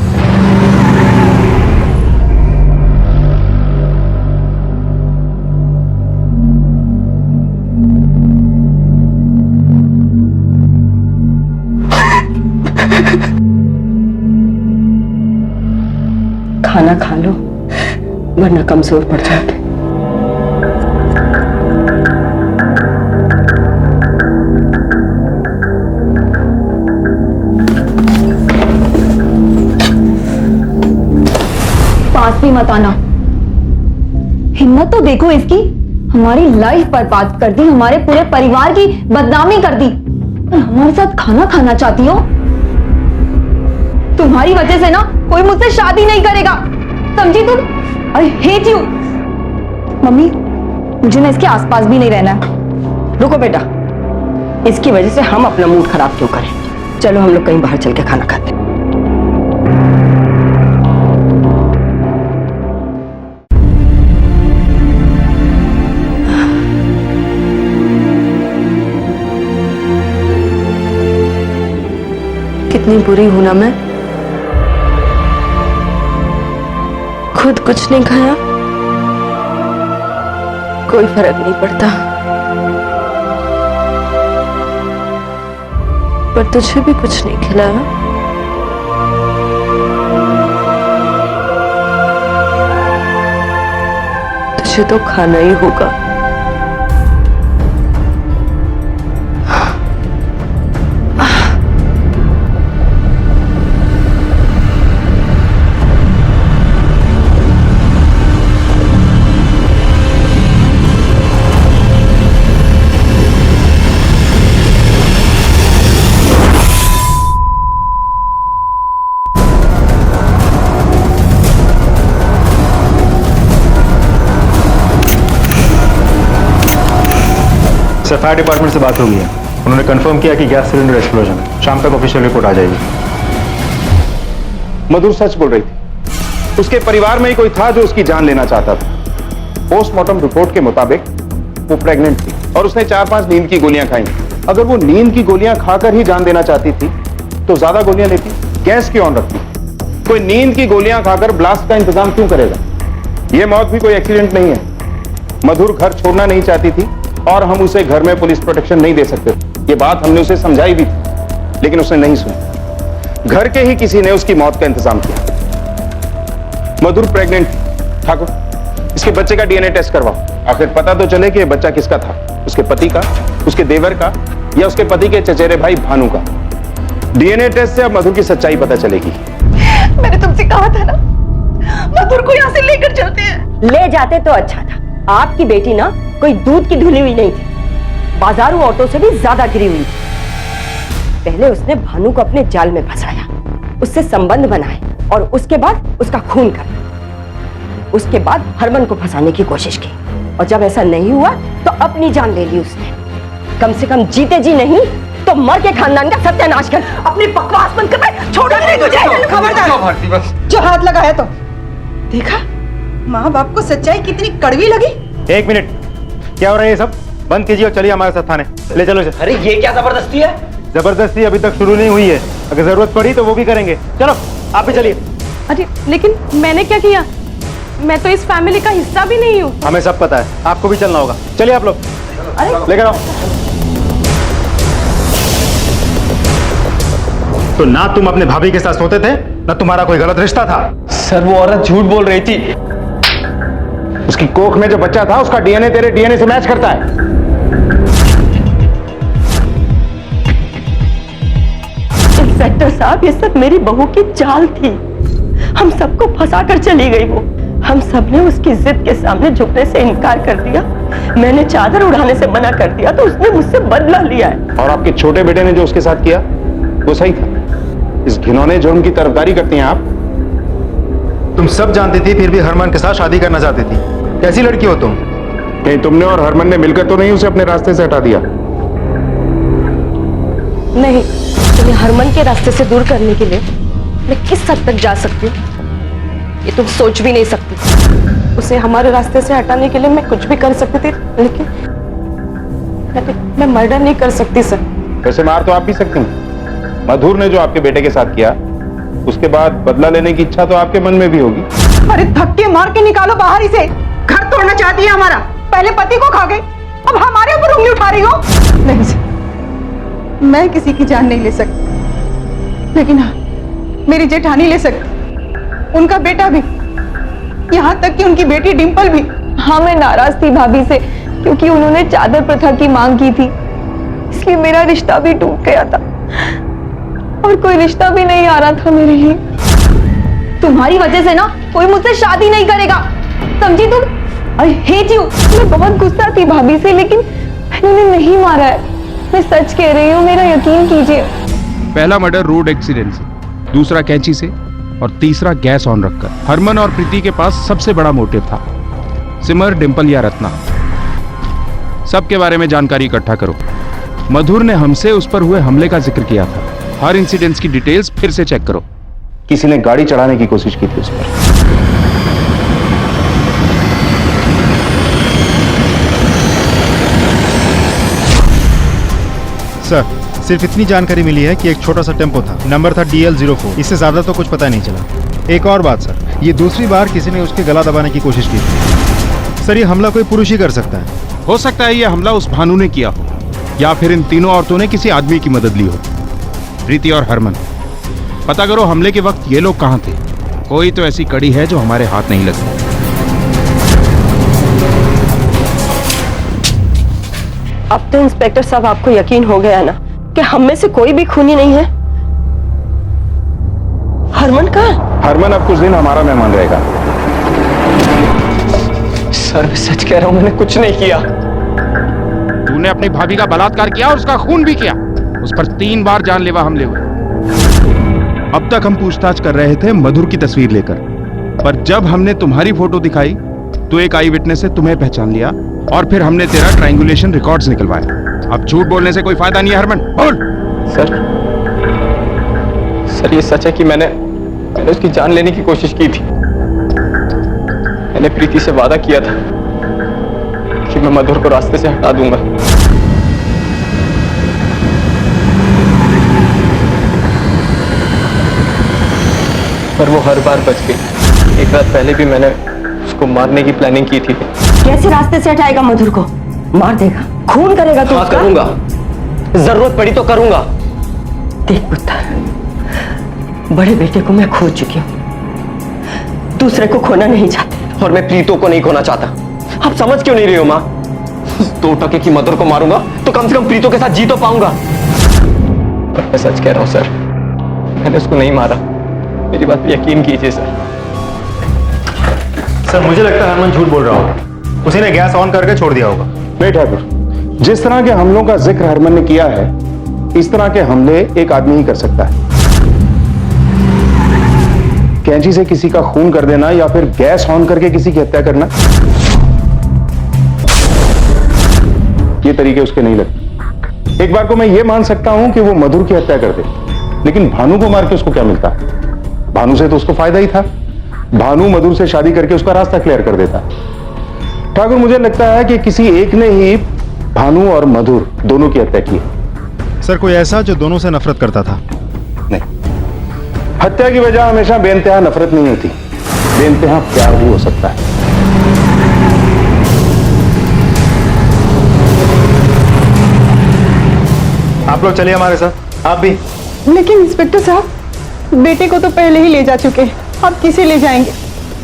खाना खा लो, वरना कमजोर पड़ जाते। पास भी मत आना। हिम्मत तो देखो इसकी, हमारी लाइफ बर्बाद कर दी, हमारे पूरे परिवार की बदनामी कर दी, और हमारे साथ खाना खाना चाहती हो? तुम्हारी वजह से ना कोई मुझसे शादी नहीं करेगा, समझी तुम? I hate you. मम्मी, मुझे ना इसके आसपास भी नहीं रहना है। रुको बेटा, इसकी वजह से हम अपना मूड खराब क्यों करें? चलो हम लोग कहीं बाहर चल के खाना खाते हैं। कितनी बुरी हूं ना मैं। खुद कुछ नहीं खाया, कोई फर्क नहीं पड़ता, पर तुझे भी कुछ नहीं खिलाया। तुझे तो खाना ही होगा। सर, फायर डिपार्टमेंट से बात हो गई है। उन्होंने कंफर्म किया कि गैस सिलेंडर एक्सप्लोजन है। शाम तक ऑफिशियल रिपोर्ट आ जाएगी। मधुर सच बोल रही थी। उसके परिवार में ही कोई था जो उसकी जान लेना चाहता था। पोस्टमार्टम रिपोर्ट के मुताबिक वो प्रेग्नेंट थी और उसने 4-5 नींद की गोलियां खाई। अगर वो नींद की गोलियां खाकर ही जान देना चाहती थी तो ज्यादा गोलियां लेती, गैस क्यों ऑन रखती? कोई नींद की गोलियां खाकर ब्लास्ट का इंतजाम क्यों करेगा? यह मौत भी कोई एक्सीडेंट नहीं है। मधुर घर छोड़ना नहीं चाहती थी और हम उसे घर में पुलिस प्रोटेक्शन नहीं दे सकते। ये बात हमने उसे समझाई भी थी, लेकिन उसने नहीं सुनी। घर के ही किसी ने उसकी मौत का इंतजाम किया। मधुर प्रेग्नेंट थी। ठाकुर, इसके बच्चे का डीएनए टेस्ट करवाओ, आखिर पता तो चले कि ये बच्चा किसका था। उसके पति का, उसके देवर का, या उसके पति के चचेरे भाई भानु का? डीएनए टेस्ट से अब मधुर की सच्चाई पता चलेगी। मैंने तुमसे कहा था ना, मधुर को यहाँ से लेकर चलते हैं। ले जाते तो अच्छा था। आपकी बेटी ना कोई दूध की धुली हुई नहीं थी, बाजारू औरतों से भी ज्यादा गिरी हुई थी। पहले उसने भानु को अपने जाल में फंसाया, उससे संबंध बनाए और उसके बाद उसका खून कर। उसके बाद हरमन को फंसाने की कोशिश की और जब ऐसा नहीं हुआ तो अपनी जान ले ली उसने। कम से कम जीते जी नहीं तो मर के खानदान का सत्यानाश कर। अपनी बकवास बंद कर, छोड़ो नहीं तुझे। खबरदार, जो हाथ लगाया तो देखा माँ बाप को सच्चाई कितनी कड़वी लगी। एक मिनट, क्या हो रहा है ये सब? बंद कीजिए और चलिए हमारे साथ थाने। ले चलो इसे। अरे ये क्या जबरदस्ती है? जबरदस्ती अभी तक शुरू नहीं हुई है, अगर जरूरत पड़ी तो वो भी करेंगे। चलो आप भी चलिए। अरे लेकिन मैंने क्या किया? मैं तो इस फैमिली का हिस्सा भी नहीं हूँ। हमें सब पता है, आपको भी चलना होगा। चलिए आप लोग, लेकर आओ। तो ना तुम अपने भाभी के साथ सोते थे, ना तुम्हारा कोई गलत रिश्ता था। सर वो औरत झूठ बोल रही थी। उसकी कोख में जो बच्चा था उसका डीएनए तेरे डीएनए से मैच करता है। इंस्पेक्टर साहब, ये सब मेरी बहू की चाल थी। हम सबको फंसा कर चली गई वो। हम सब ने उसकी जिद के सामने झुकने से इनकार कर दिया। मैंने चादर उड़ाने से मना कर दिया तो उसने मुझसे बदला लिया है। और आपके छोटे बेटे ने जो उसके साथ किया वो सही था। इस घिनौने जुर्म की तरफदारी करती हैं आप। तुम सब जानती थी, फिर भी हरमन के साथ शादी करना चाहती थी। कैसी लड़की हो तुम? नहीं, तुमने और हरमन ने मिलकर तो नहीं उसे अपने रास्ते से हटा दिया? नहीं, तुम्हें हरमन के रास्ते से दूर करने के लिए मैं किस हद तक जा सकती हूँ ये तुम सोच भी नहीं सकती। उसे हमारे रास्ते से हटाने के लिए मैं कुछ भी कर सकती थी, लेकिन मैं मर्डर नहीं कर सकती सर। वैसे मार तो आप भी सकते हैं। मधुर ने जो आपके बेटे के साथ किया, उसके बाद बदला लेने की इच्छा तो आपके मन में भी होगी। अरे धक्के मार के निकालो बाहर इसे। घर तोड़ना चाहती है हमारा। पहले पति को खा गई, अब हमारे ऊपर उंगली उठा रही हो। नहीं सर, मैं किसी की जान नहीं ले सकती, लेकिन हाँ मेरी जेठानी ले सकती, उनका बेटा भी, यहाँ तक कि उनकी बेटी डिंपल भी। हाँ, मैं नाराज थी भाभी से क्योंकि उन्होंने चादर प्रथा की मांग की थी, इसलिए मेरा रिश्ता भी टूट गया था और कोई रिश्ता भी नहीं आ रहा था मेरे लिए। तुम्हारी वजह से ना कोई मुझसे शादी नहीं करेगा, समझी तुम? I hate you. मैं बहुत गुस्सा थी भाभी से, लेकिन मैंने उन्हें नहीं मारा है। मैं सच कह रही हूँ, मेरा यकीन कीजिए। पहला मर्डर रोड एक्सीडेंट से, दूसरा कैंची से और तीसरा गैस ऑन रखकर। हरमन और प्रीति के पास सबसे बड़ा मोटिव था, सिमर, डिंपल या रत्ना। सबके बारे में जानकारी इकट्ठा करो। मधुर ने हमसे उस पर हुए हमले का जिक्र किया था। हर इंसिडेंट्स की डिटेल्स फिर से चेक करो। किसी ने गाड़ी चढ़ाने की कोशिश की थी उस पर। सर, सिर्फ इतनी जानकारी मिली है कि एक छोटा सा टेम्पो था, नंबर था DL04। इससे ज्यादा तो कुछ पता नहीं चला। एक और बात सर, ये दूसरी बार किसी ने उसके गला दबाने की कोशिश की थी। सर, ये हमला कोई पुरुष ही कर सकता है। हो सकता है यह हमला उस भानु ने किया हो, या फिर इन तीनों औरतों ने किसी आदमी की मदद ली हो। प्रीति और हरमन, पता करो हमले के वक्त ये लोग कहां थे। कोई तो ऐसी कड़ी है जो हमारे हाथ नहीं लगती। अब तो इंस्पेक्टर साहब आपको यकीन हो गया ना कि हम में से कोई भी खूनी नहीं है। हरमन कहाँ? हरमन अब कुछ दिन हमारा मेहमान रहेगा। सर मैं सच कह रहा हूं, मैंने कुछ नहीं किया। तूने अपनी भाभी का बलात्कार किया और उसका खून भी किया। उस पर 3 बार जानलेवा हमले हुए। अब तक हम पूछताछ कर रहे थे मधुर की तस्वीर लेकर, पर जब हमने तुम्हारी फोटो दिखाई तो एक आई विटनेस से तुम्हें पहचान लिया और फिर हमने तेरा ट्रायंगुलेशन रिकॉर्ड्स निकलवाए। अब झूठ बोलने से कोई फायदा नहीं है हरमन, बोल। सर ये सच है कि मैंने उसकी जान लेने की कोशिश की थी। मैंने प्रीति से वादा किया था कि मैं मधुर को रास्ते से हटा दूंगा। पर वो हर बार बच गई। एक रात पहले भी मैंने उसको मारने की प्लानिंग की थी। कैसे रास्ते से हटाएगा मधुर को? मार देगा, खून करेगा तू? हाँ करूंगा, जरूरत पड़ी तो करूंगा। देख पुत्र, बड़े बेटे को मैं खो चुकी हूँ, दूसरे को खोना नहीं चाहती। और मैं प्रीतों को नहीं खोना चाहता। आप समझ क्यों नहीं रही हो माँ? 2% की मधुर को मारूंगा तो कम से कम प्रीतों के साथ जी तो पाऊंगा। मैं सच कह रहा हूं सर, मैंने उसको नहीं मारा, मेरी बात पे यकीन कीजिए सर। सर मुझे लगता है हरमन झूठ बोल रहा होगा, उसी ने गैस ऑन करके छोड़ दिया होगा। नहीं ठाकुर, जिस तरह के हमलों का जिक्र हरमन ने किया है, इस तरह के हमले एक आदमी ही कर सकता है। कैंची से किसी का खून कर देना या फिर गैस ऑन करके किसी की हत्या करना, ये तरीके उसके नहीं लगते। एक बार को मैं ये मान सकता हूं कि वो मधुर की हत्या कर दे, लेकिन भानु को मार के उसको क्या मिलता? भानु से तो उसको फायदा ही था। भानु मधुर से शादी करके उसका रास्ता क्लियर कर देता। ठाकुर, मुझे लगता है कि किसी एक ने ही भानु और मधुर दोनों की हत्या की। सर कोई ऐसा जो दोनों से नफरत करता था? नहीं, हत्या की वजह हमेशा बेइंतहा नफरत नहीं होती, बेइंतहा प्यार भी हो सकता है। आप लोग चलिए हमारे साथ, आप भी। लेकिन इंस्पेक्टर साहब, बेटे को तो पहले ही ले जा चुके हैं, अब किसे ले जाएंगे?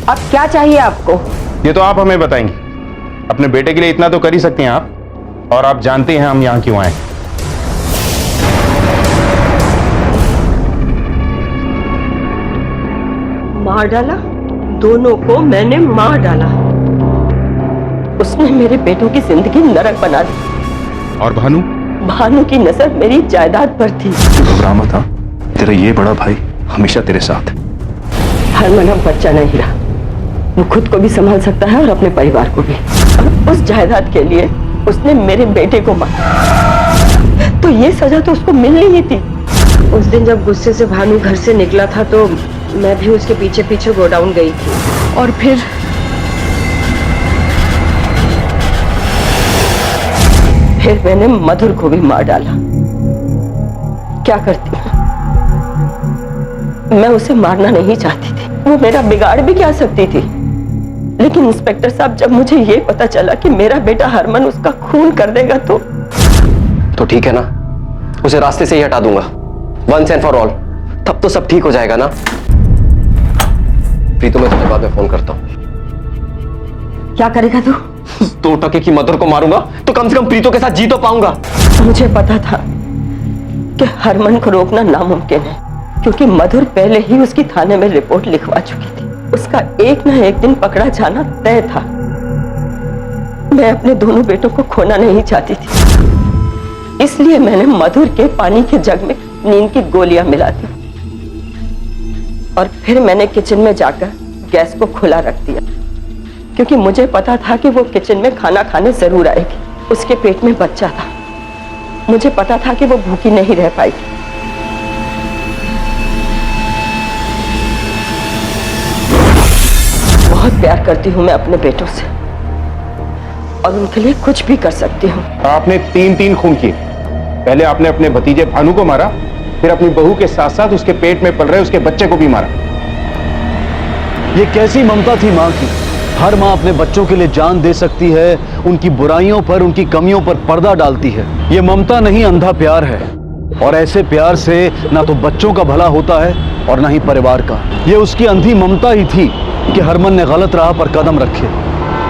अब क्या चाहिए आपको? ये तो आप हमें बताएंगे। अपने बेटे के लिए इतना तो कर ही सकते हैं आप, और आप जानते हैं हम यहां क्यों आए। मार डाला? दोनों को मैंने मार डाला। उसने मेरे बेटों की जिंदगी नरक बना दी। और भानु? भानु की नजर मेरी जायदाद पर थी। घबरा मत, तेरा ये बड़ा भाई हमेशा तेरे साथ। हरमन अब बच्चा नहीं रहा, वो खुद को भी संभाल सकता है और अपने परिवार को भी। और उस जायदाद के लिए उसने मेरे बेटे को मारा, तो ये सजा तो उसको मिलनी ही थी। उस दिन जब गुस्से से भानु घर से निकला था तो मैं भी उसके पीछे पीछे गोडाउन गई थी। और फिर मैंने मधुर को भी मार डाला। क्या करती? मैं उसे मारना नहीं चाहती थी, वो मेरा बिगाड़ भी क्या सकती थी। लेकिन इंस्पेक्टर साहब, जब मुझे ये पता चला कि मेरा बेटा हरमन उसका खून कर देगा तो ठीक है ना, उसे रास्ते से ही हटा दूंगा वंस एंड फॉर ऑल, तब तो सब ठीक हो जाएगा ना। प्रीतो, मैं तुम्हें बाद में फोन करता हूं। क्या करेगा तू? 2% की मधुर को मारूंगा तो कम से कम प्रीतो के साथ जी तो पाऊंगा। मुझे पता था कि हरमन को रोकना नामुमकिन है, क्योंकि मधुर पहले ही उसकी थाने में रिपोर्ट लिखवा चुकी थी। उसका एक न एक दिन पकड़ा जाना तय था। मैं अपने दोनों बेटों को खोना नहीं चाहती थी, इसलिए मैंने मधुर के पानी के जग में नींद की गोलियां मिला दी और फिर मैंने किचन में जाकर गैस को खुला रख दिया, क्योंकि मुझे पता था कि वो किचन में खाना खाने जरूर आएगी। उसके पेट में बच्चा था, मुझे पता था कि वो भूखी नहीं रह पाएगी। बहुत प्यार करती हूँ मैं अपने बेटों से और उनके लिए कुछ भी कर सकती हूँ। आपने 3 खून किए। पहले आपने अपने भतीजे भानु को मारा, फिर अपनी बहू के साथ साथ उसके पेट में पल रहे उसके बच्चे को भी मारा। ये कैसी ममता थी मां की? हर मां अपने बच्चों के लिए जान दे सकती है, उनकी बुराइयों पर, उनकी कमियों पर पर्दा डालती है। ये ममता नहीं, अंधा प्यार है। और ऐसे प्यार से ना तो बच्चों का भला होता है और ना ही परिवार का। ये उसकी अंधी ममता ही थी कि हरमन ने गलत राह पर कदम रखे।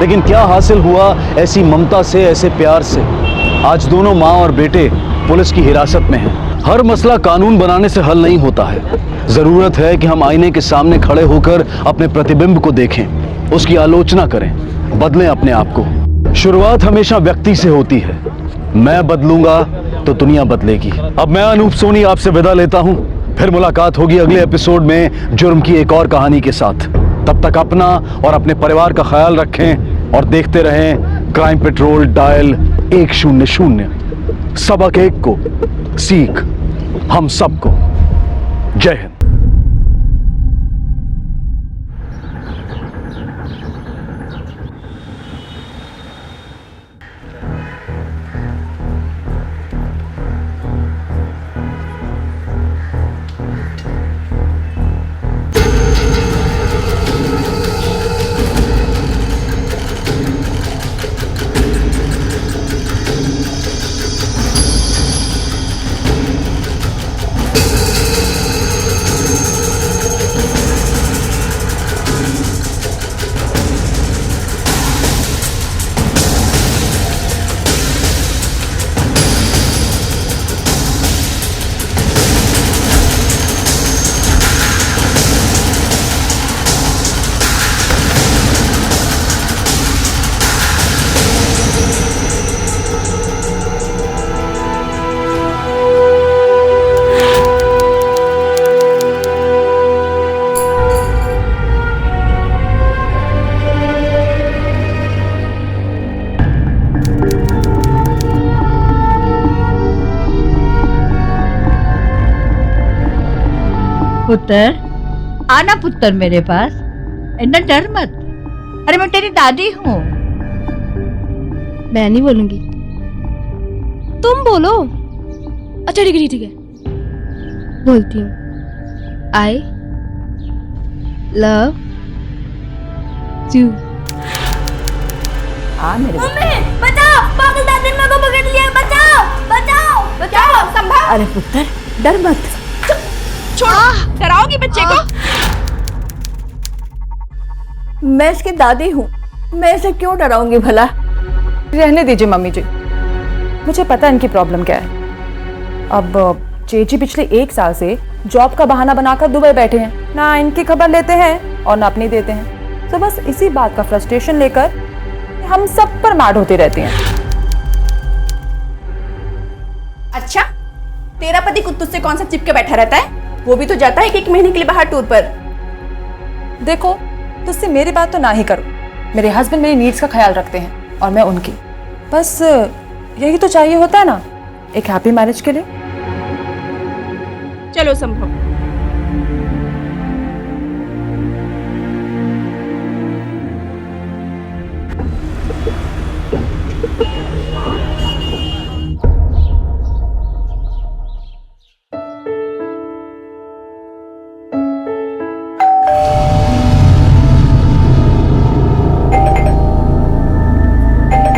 लेकिन क्या हासिल हुआ ऐसी ममता से, ऐसे प्यार से? आज दोनों माँ और बेटे पुलिस की हिरासत में हैं। हर मसला कानून बनाने से हल नहीं होता है। जरूरत है कि हम आईने के सामने खड़े होकर अपने प्रतिबिंब को देखें, उसकी आलोचना करें, बदलें अपने आप को। शुरुआत हमेशा व्यक्ति से होती है। मैं बदलूंगा तो दुनिया बदलेगी। अब मैं अनूप सोनी आपसे विदा लेता हूं। फिर मुलाकात होगी अगले एपिसोड में जुर्म की एक और कहानी के साथ। तब तक अपना और अपने परिवार का ख्याल रखें और देखते रहें क्राइम पेट्रोल डायल 100। सबक एक को, सीख हम सबको। जय हिंद। पुत्र, आना पुत्र मेरे पास। इतना डर मत। अरे मैं तेरी दादी हूँ। मैं नहीं बोलूंगी, तुम बोलो। अच्छा ठीक है ठीक है, बोलती हूँ। I love you. हाँ मेरे मम्मी बचाओ, पागल दादी ने मेरे को पकड़ लिया। बचाओ बचाओ बचाओ, संभाल। अरे पुत्र डर मत। छोड़ो, डराओगी बच्चे को? मैं इसकी दादी हूँ, मैं इसे क्यों डराऊंगी भला? रहने दीजिए मम्मी जी, मुझे पता है इनकी प्रॉब्लम क्या है। अब चेची पिछले 1 साल से जॉब का बहाना बनाकर दुबई बैठे हैं, ना इनकी खबर लेते हैं और ना अपनी देते हैं। तो बस इसी बात का फ्रस्ट्रेशन लेकर हम सब पर मार होती रहती हैं। अच्छा, तेरा पति कुत्तू से कौन सा चिपके बैठा रहता है? वो भी तो जाता है 1 महीने के लिए बाहर टूर पर। देखो, तुझसे मेरी बात तो ना ही करो। मेरे हस्बैंड मेरी नीड्स का ख्याल रखते हैं और मैं उनकी। बस यही तो चाहिए होता है ना एक हैप्पी मैरिज के लिए। चलो संभव।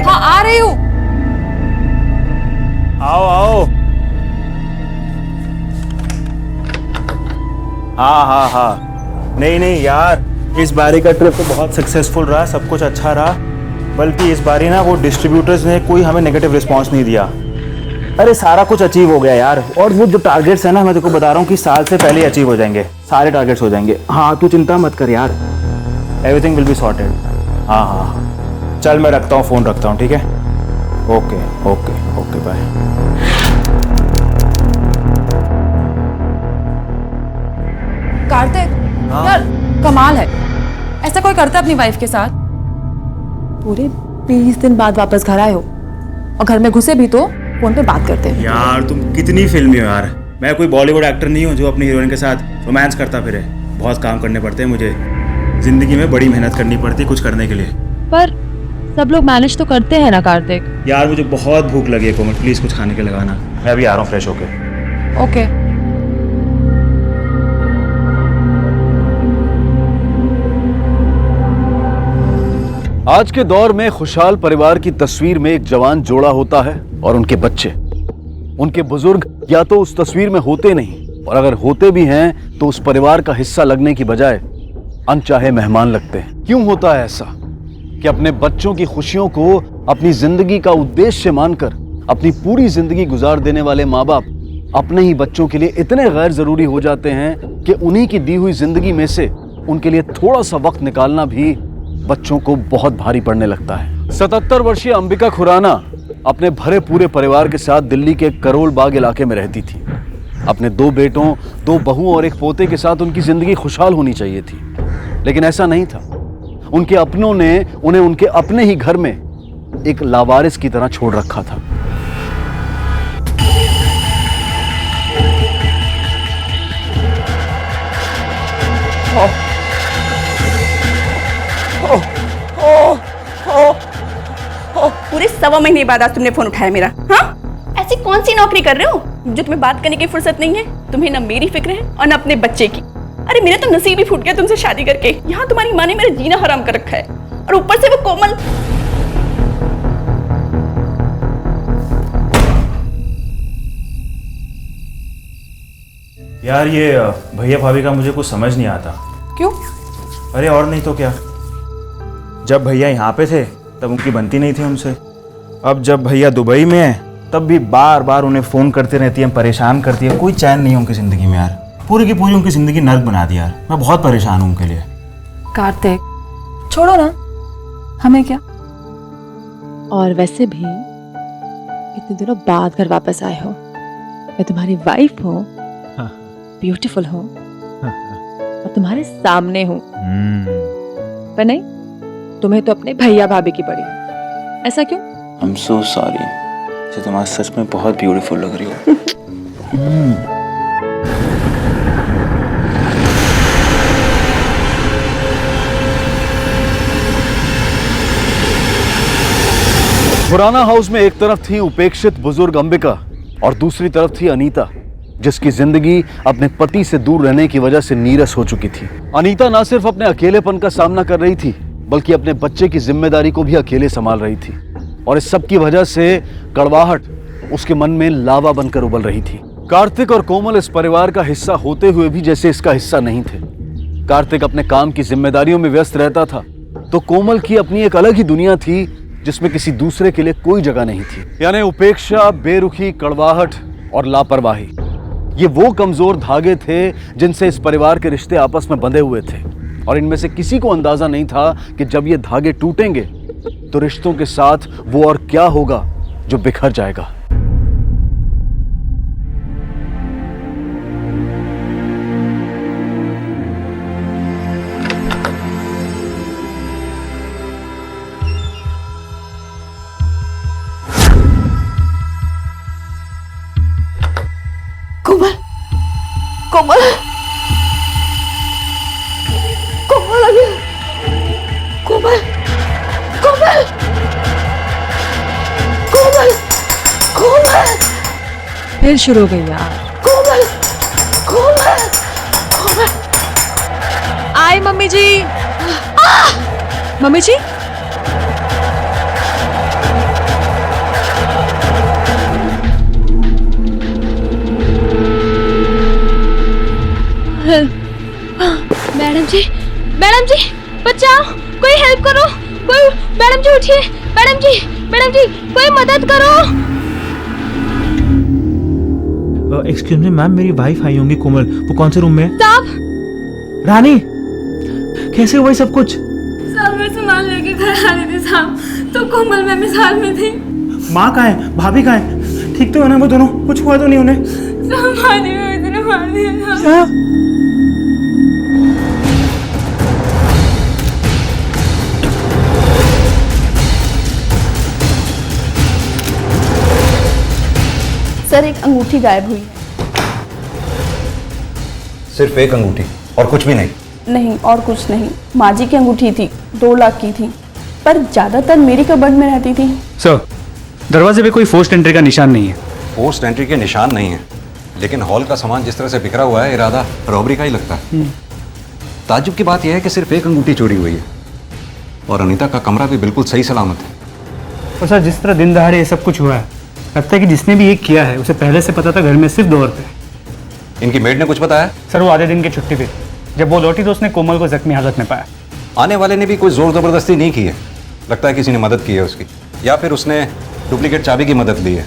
हाँ आ रही हूँ। आओ आओ। हाँ हाँ हाँ, नहीं नहीं यार, इस बारी का ट्रिप तो बहुत सक्सेसफुल रहा, सब कुछ अच्छा रहा। बल्कि इस बारी ना वो डिस्ट्रीब्यूटर्स ने कोई हमें नेगेटिव रिस्पांस नहीं दिया। अरे सारा कुछ अचीव हो गया यार। और वो जो टारगेट्स है ना, मैं तेरे को बता रहा हूँ कि साल से पहले अचीव हो जाएंगे, सारे टारगेट्स हो जाएंगे। हाँ तू चिंता मत कर यार, एवरीथिंग विल बी सॉर्टेड। हाँ हाँ चल मैं रखता हूँ, फ़ोन रखता हूँ, ठीक है? Okay okay okay bye. Karthik यार कमाल है, ऐसा कोई करता है अपनी वाइफ के साथ? पूरे 20 दिन बाद वापस घर आए हो और घर में घुसे भी तो फोन पे बात करते हैं। यार तुम कितनी फिल्मी हो यार। मैं कोई बॉलीवुड एक्टर नहीं हूँ जो अपनी हीरोइन के साथ रोमांस करता फिरे। बहुत काम करने पड़ते हैं मुझे, जिंदगी में बड़ी मेहनत करनी पड़ती है कुछ करने के लिए। पर सब लोग मैनेज तो करते हैं ना कार्तिक। यार मुझे बहुत भूख लगी है कोमल, प्लीज कुछ खाने के लगाना। मैं अभी आ रहा हूँ फ्रेश होके। ओके। आज के दौर में खुशहाल परिवार की तस्वीर में एक जवान जोड़ा होता है और उनके बच्चे। उनके बुजुर्ग या तो उस तस्वीर में होते नहीं, और अगर होते भी हैं तो उस परिवार का हिस्सा लगने की बजाय अनचाहे मेहमान लगते हैं। क्यों होता है ऐसा कि अपने बच्चों की खुशियों को अपनी जिंदगी का उद्देश्य मानकर अपनी पूरी जिंदगी गुजार देने वाले माँ बाप अपने ही बच्चों के लिए इतने गैर जरूरी हो जाते हैं कि उन्हीं की दी हुई जिंदगी में से उनके लिए थोड़ा सा वक्त निकालना भी बच्चों को बहुत भारी पड़ने लगता है। 77 वर्षीय अंबिका खुराना अपने भरे पूरे परिवार के साथ दिल्ली के करोल बाग इलाके में रहती थी। अपने 2 बेटों, 2 बहुओं और एक पोते के साथ उनकी जिंदगी खुशहाल होनी चाहिए थी, लेकिन ऐसा नहीं था। उनके अपनों ने उन्हें उनके अपने ही घर में एक लावारिस की तरह छोड़ रखा था। पूरे 1.25 महीने बाद आज तुमने फोन उठाया मेरा। हाँ, ऐसी कौन सी नौकरी कर रहे हो जो तुम्हें बात करने की फुर्सत नहीं है? तुम्हें ना मेरी फिक्र है और ना अपने बच्चे की। अरे मेरा तो नसीब ही फूट गया तुमसे शादी करके। यहाँ तुम्हारी माँ ने मेरा जीना हराम कर रखा है, और ऊपर से वो कोमल। यार ये भैया भाभी का मुझे कुछ समझ नहीं आता। क्यों? अरे और नहीं तो क्या, जब भैया यहाँ पे थे तब उनकी बनती नहीं थी उनसे। अब जब भैया दुबई में है तब भी बार बार उन्हें फ़ोन करती रहती है, परेशान करती है। कोई चैन नहीं है उनकी ज़िंदगी में यार, पूरी की पूरी उनकी ज़िंदगी नर्क बना दी यार। मैं बहुत परेशान हूँ उनके लिए। कार्तिक छोड़ो ना, हमें क्या। और वैसे भी इतने दिनों बाद घर वापस आए हो, मैं तुम्हारी वाइफ हूँ, ब्यूटीफुल हूँ और तुम्हारे सामने हूँ, पर नहीं, तुम्हें तो अपने भैया भाभी की पड़ी है। ऐसा क्यों? आई एम सो सॉरी, जो तुम आज सच में बहुत ब्यूटीफुल लग रही हो। पुराना हाउस में एक तरफ थी उपेक्षित बुजुर्ग अंबिका और दूसरी तरफ थी अनीता, जिसकी जिंदगी अपने पति से दूर रहने की वजह से नीरस हो चुकी थी। अनीता न सिर्फ अपने अकेलेपन का सामना कर रही थी, बल्कि अपने बच्चे की जिम्मेदारी को भी अकेले संभाल रही थी। और इस सब की वजह से कड़वाहट उसके मन में लावा बनकर उबल रही थी। कार्तिक और कोमल इस परिवार का हिस्सा होते हुए भी जैसे इसका हिस्सा नहीं थे। कार्तिक अपने काम की जिम्मेदारियों में व्यस्त रहता था, तो कोमल की अपनी एक अलग ही दुनिया थी जिसमें किसी दूसरे के लिए कोई जगह नहीं थी। यानी उपेक्षा, बेरुखी, कड़वाहट और लापरवाही, ये वो कमजोर धागे थे जिनसे इस परिवार के रिश्ते आपस में बंधे हुए थे। और इनमें से किसी को अंदाजा नहीं था कि जब ये धागे टूटेंगे तो रिश्तों के साथ वो और क्या होगा जो बिखर जाएगा। कोमल, कोमल, कोमल आ गया। कोमल, कोमल, कोमल, कोमल। फिर शुरू हो गई यार। कोमल, कोमल, कोमल। आए मम्मी जी। मम्मी जी, मैडम जी बचाओ, कोई हेल्प करो, कोई। मैडम जी उठिए, मैडम जी कोई मदद करो। एक्सक्यूज मी मैम, मेरी वाइफ आई होंगी कोमल, वो कौन से रूम में है? साहब, रानी, कैसे हुआ ये सब कुछ? साहब मैं सामान लेके घर आ रही थी साहब, तो कोमल मैम इस हाल में थी। माँ कहाँ है, भाभी कहाँ है? ठीक तो है ना वो दोनों? कुछ हुआ तो नहीं उन्हें? साहब मार दिया। सर, एक अंगूठी गायब हुई है। सिर्फ एक अंगूठी और कुछ भी नहीं? नहीं, और कुछ नहीं। माँ जी की अंगूठी थी, 2 लाख की थी, पर ज्यादातर मेरी कबर्ड में रहती थी। सर, दरवाजे पे कोई फोर्स्ड एंट्री का निशान नहीं है। फोर्स्ड एंट्री के निशान नहीं है, लेकिन हॉल का सामान जिस तरह से बिखरा हुआ है, इरादा रॉबरी का ही लगता है। ताज्जुब की बात यह है कि सिर्फ एक अंगूठी चोरी हुई है और अनीता का कमरा भी बिल्कुल सही सलामत है। और सर, जिस तरह दिन दहाड़े ये सब कुछ हुआ है, लगता है कि जिसने भी ये किया है उसे पहले से पता था घर में सिर्फ 2 औरतें। इनकी मेड ने कुछ बताया? सर, वो आधे दिन की छुट्टी पे, जब वो लौटी तो उसने कोमल को जख्मी हालत में पाया। आने वाले ने भी कोई जोर जबरदस्ती नहीं की है, लगता है किसी ने मदद की है उसकी, या फिर उसने डुप्लीकेट चाबी की मदद ली है।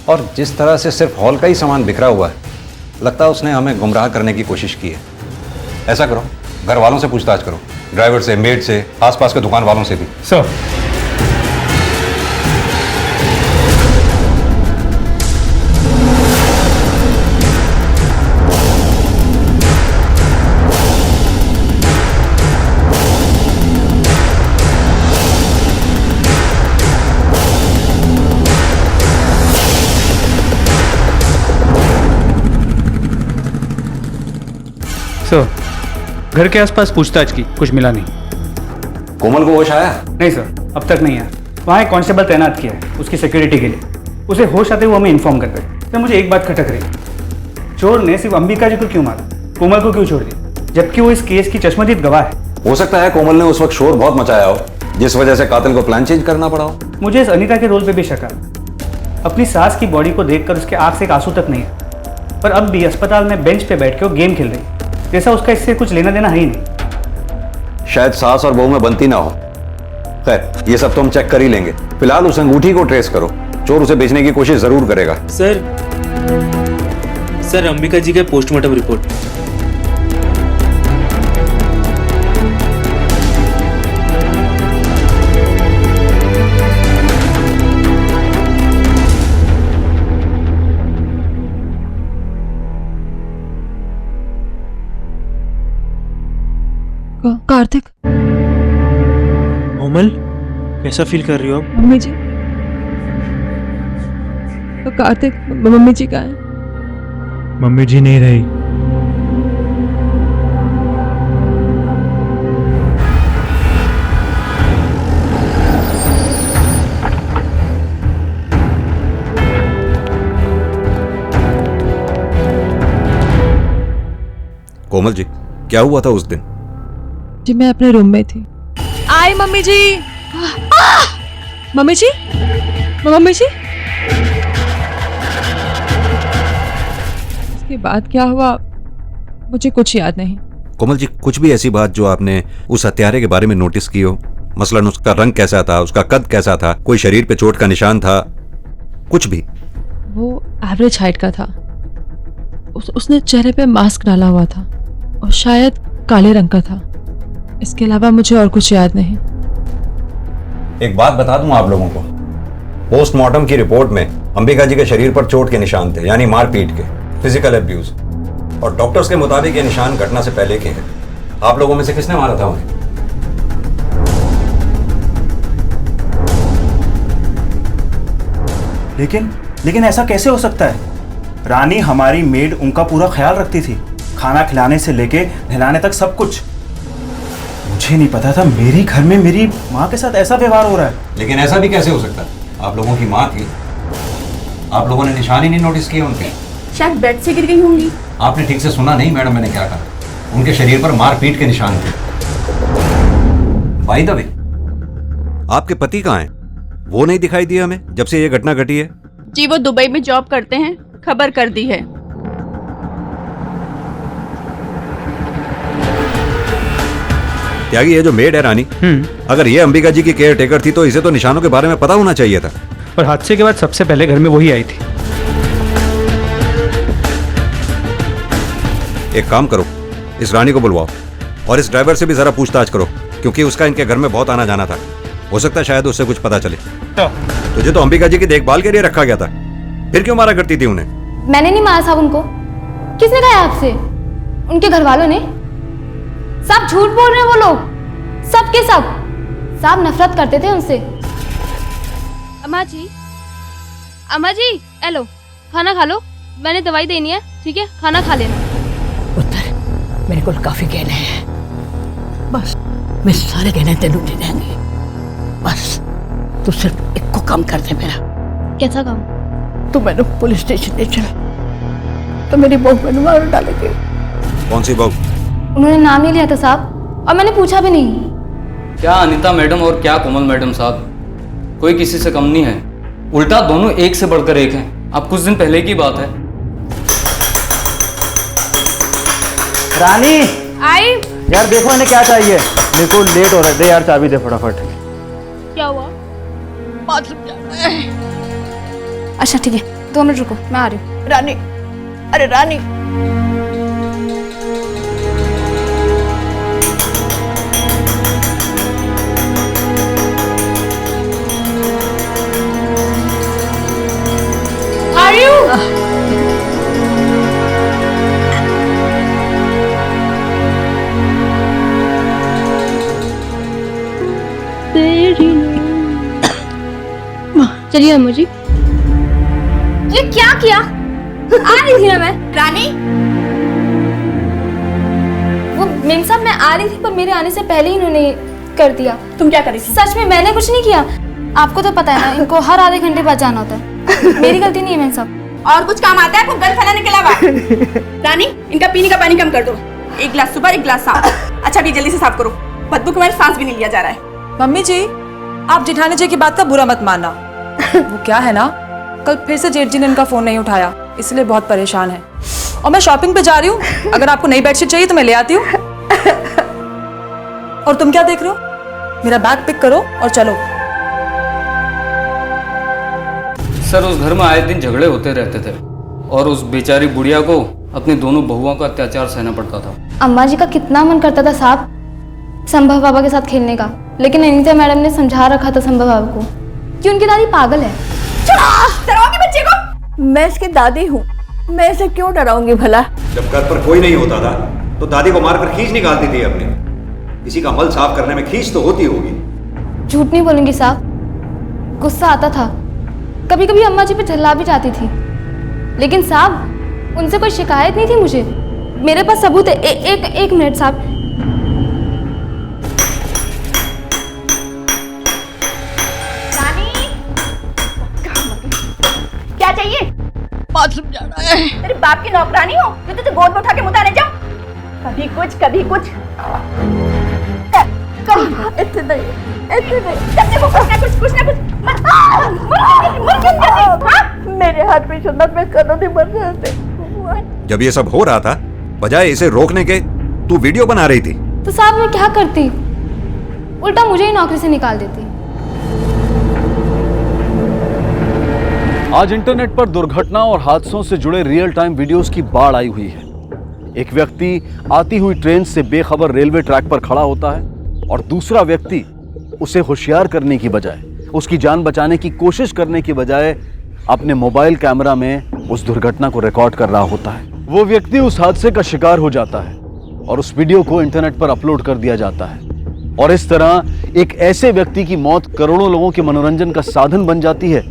और जिस तरह से सिर्फ हॉल का ही सामान बिखरा हुआ है, लगता है उसने हमें गुमराह करने की कोशिश की है। ऐसा करो, घर वालों से पूछताछ करो, ड्राइवर से, मेड से, आसपास के दुकान वालों से भी। सर, घर के आसपास पूछताछ की, कुछ मिला नहीं। कोमल को होश आया? नहीं सर, अब तक नहीं आया। वहाँ एक कांस्टेबल तैनात किया है उसकी सिक्योरिटी के लिए। उसे होश आते हुए हमें इन्फॉर्म कर रहे। तो मुझे एक बात खटक रही, चोर ने सिर्फ अंबिका जी को क्यों मारा, कोमल को क्यों छोड़ दिया, जबकि वो इस केस की चश्मदीद गवाह है। हो सकता है कोमल ने उस वक्त शोर बहुत मचाया हो, जिस वजह से कातिल को प्लान चेंज करना पड़ा हो। मुझे इस अनीता के रोल पे भी शक है। अपनी सास की बॉडी को देखकर उसके आंख से एक आंसू तक नहीं है, पर अब भी अस्पताल में बेंच पे बैठ के वो गेम खेल रही, जैसा उसका इससे कुछ लेना देना है ही नहीं। शायद सास और बहू में बनती ना हो। खैर, ये सब तो हम चेक कर ही लेंगे। फिलहाल उस अंगूठी को ट्रेस करो, चोर उसे बेचने की कोशिश जरूर करेगा। सर अंबिका जी का पोस्टमार्टम रिपोर्ट। कार्तिक, कोमल, कैसा फील कर रही हो आप? मम्मी जी, कार्तिक, मम्मी जी कहाँ है? मम्मी जी नहीं रही। कोमल जी, क्या हुआ था उस दिन? जी मैं अपने रूम में थी। आई mummy ji. Mummy ji, mummy जी। इसके बाद क्या हुआ मुझे कुछ याद नहीं। कोमल जी, कुछ भी ऐसी बात जो आपने उस हत्यारे के बारे में नोटिस की हो? मसलन उसका रंग कैसा था, उसका कद कैसा था, कोई शरीर पे चोट का निशान था, कुछ भी? वो एवरेज हाइट का था। उसने चेहरे पे मास्क डाला हुआ था और शायद काले रंग का था। इसके अलावा मुझे और कुछ याद नहीं। एक बात बता दूं आप लोगों को, पोस्टमार्टम की रिपोर्ट में अंबिका जी के शरीर पर चोट के निशान थे, यानी मारपीट के, फिजिकल अब्यूज। और डॉक्टर्स के मुताबिक ये निशान घटना से पहले के हैं। आप लोगों में से किसने मारा था उन्हें? लेकिन ऐसा कैसे हो सकता है? रानी हमारी मेड उनका पूरा ख्याल रखती थी, खाना खिलाने से लेके नहलाने तक सब कुछ। मुझे नहीं पता था मेरे घर में मेरी माँ के साथ ऐसा व्यवहार हो रहा है। लेकिन ऐसा भी कैसे हो सकता है? आप लोगों की माँ थी, आप लोगों ने निशान ही नहीं नोटिस किए उनके? शायद बेड से गिर गई होंगी। आपने ठीक से सुना नहीं मैडम, मैंने क्या कहा? उनके शरीर पर मारपीट के निशान थे। बाय द वे, आपके पति कहाँ हैं? वो नहीं दिखाई दिया हमें जब से ये घटना घटी है। जी वो दुबई में जॉब करते हैं, खबर कर दी है। त्यागी, ये जो मेड है रानी, अगर ये अंबिका जी की केयर टेकर थी तो इसे तो निशानों के बारे में पता होना चाहिए था। और हादसे के बाद सबसे पहले घर में वही आई थी। एक काम करो, इस रानी को बुलवाओ और इस ड्राइवर से भी जरा पूछताछ करो, क्योंकि उसका इनके घर में बहुत आना जाना था। हो सकता है शायद उससे कुछ पता चले। तुझे तो अंबिका जी की देखभाल के लिए रखा गया था, फिर क्यों मारा करती थी उन्हें? मैंने नहीं मारा साहब उनको। किसने कहा आपसे? उनके घर वालों ने। सब झूठ बोल रहे हैं वो लोग, सब के सब। साहब नफरत करते थे उनसे। अम्मा जी, हेलो, खाना खा लो, मैंने दवाई देनी है, ठीक है? खाना खा लेना। मेरे को काफी गहने हैं, बस मैं सारे गहने तेनू दे देंगे। बस तू सिर्फ एक को काम कर दे मेरा। कैसा काम? तू मैंने पुलिस स्टेशन ले चल, तो मेरी बहू मैंने मार डालेगी। कौन सी बहू? उन्होंने नाम नहीं लिया था साहब, और मैंने पूछा भी नहीं। क्या अनीता मैडम और क्या कोमल मैडम साहब, कोई किसी से कम नहीं है, उल्टा दोनों एक से बढ़कर एक हैं। अब कुछ दिन पहले की बात है। रानी आई यार, देखो इन्हें क्या चाहिए। मेरे को लेट हो रहा है, दे यार चाबी दे फटाफट। क्या हुआ? बाथरूम जाना है। अच्छा ठीक है, 2 मिनट रुको, मैं आ रही हूँ। रानी, अरे रानी, चलिए अम्मा जी। ये क्या किया? आ रही थी ना मैं। रानी, वो मेम साहब मैं आ रही थी, पर मेरे आने से पहले ही इन्होंने कर दिया। तुम क्या करी थी? सच में मैंने कुछ नहीं किया। आपको तो पता है ना, इनको हर आधे घंटे बाद जाना होता है। मेरी गलती नहीं है मेम साहब। और कुछ काम आता है आपको गन फैलाने के अलावा? रानी, इनका पीने का पानी कम कर दो। 1 गिलास सुबह, 1 गिलास शाम। अच्छा भी जल्दी से साफ करो, बदबू के मेरे सांस भी नहीं लिया जा रहा है। मम्मी जी, आप जेठानी जी की बात का बुरा मत मानना। वो क्या है ना, कल फिर से जेठ जी ने इनका फोन नहीं उठाया, इसलिए बहुत परेशान है। और मैं शॉपिंग पे जा रही हूँ, अगर आपको नई बेडशीट चाहिए तो मैं ले आती हूँ। और तुम क्या देख रहे हो? मेरा बैग पिक करो और चलो। सर, उस घर में आए दिन झगड़े होते रहते थे और उस बेचारी बुढ़िया को अपनी दोनों बहुओं का अत्याचार सहना पड़ता था। अम्मा जी का कितना मन करता था साहब संभव बाबा के साथ खेलने का, लेकिन अनीता मैडम ने समझा रखा था संभव बाबा को कि उनकी दादी पागल है। डराओगी बच्चे को? मैं इसकी दादी हूँ, मैं इसे क्यों डराऊंगी भला? जब घर पर कोई नहीं होता था तो दादी को मारकर खींच निकालती थी अपने। किसी का मल साफ करने में खींच तो होती होगी। झूठ नहीं बोलूंगी साहब, गुस्सा आता था, कभी कभी अम्मा जी पे चिल्ला भी जाती थी, लेकिन साहब उनसे कोई शिकायत नहीं थी मुझे। मेरे पास सबूत है। एक मिनट साहब। क्या चाहिए? बाथरूम जाना है। तेरे बाप की नौकरानी हो जो तुझे गोद में उठा के मुताने जाओ? कभी कुछ इतने नहीं जब देखो कुछ ना कुछ मेरे हाथ में सुन्नत में कदों नहीं मर रहे थे। जब ये सब हो रहा था, बजाय इसे रोकने के तू वीडियो बना रही थी। तो साहब मैं क्या करती, उल्टा मुझे ही नौकरी से निकाल देती। आज इंटरनेट पर दुर्घटना और हादसों से जुड़े रियल टाइम वीडियोस की बाढ़ आई हुई है। एक व्यक्ति आती हुई ट्रेन से बेखबर रेलवे ट्रैक पर खड़ा होता है और दूसरा व्यक्ति उसे होशियार करने की बजाय, उसकी जान बचाने की कोशिश करने की बजाय अपने मोबाइल कैमरा में उस दुर्घटना को रिकॉर्ड कर रहा होता है। वो व्यक्ति उस हादसे का शिकार हो जाता है और उस वीडियो को इंटरनेट पर अपलोड कर दिया जाता है और इस तरह एक ऐसे व्यक्ति की मौत करोड़ों लोगों के मनोरंजन का साधन बन जाती है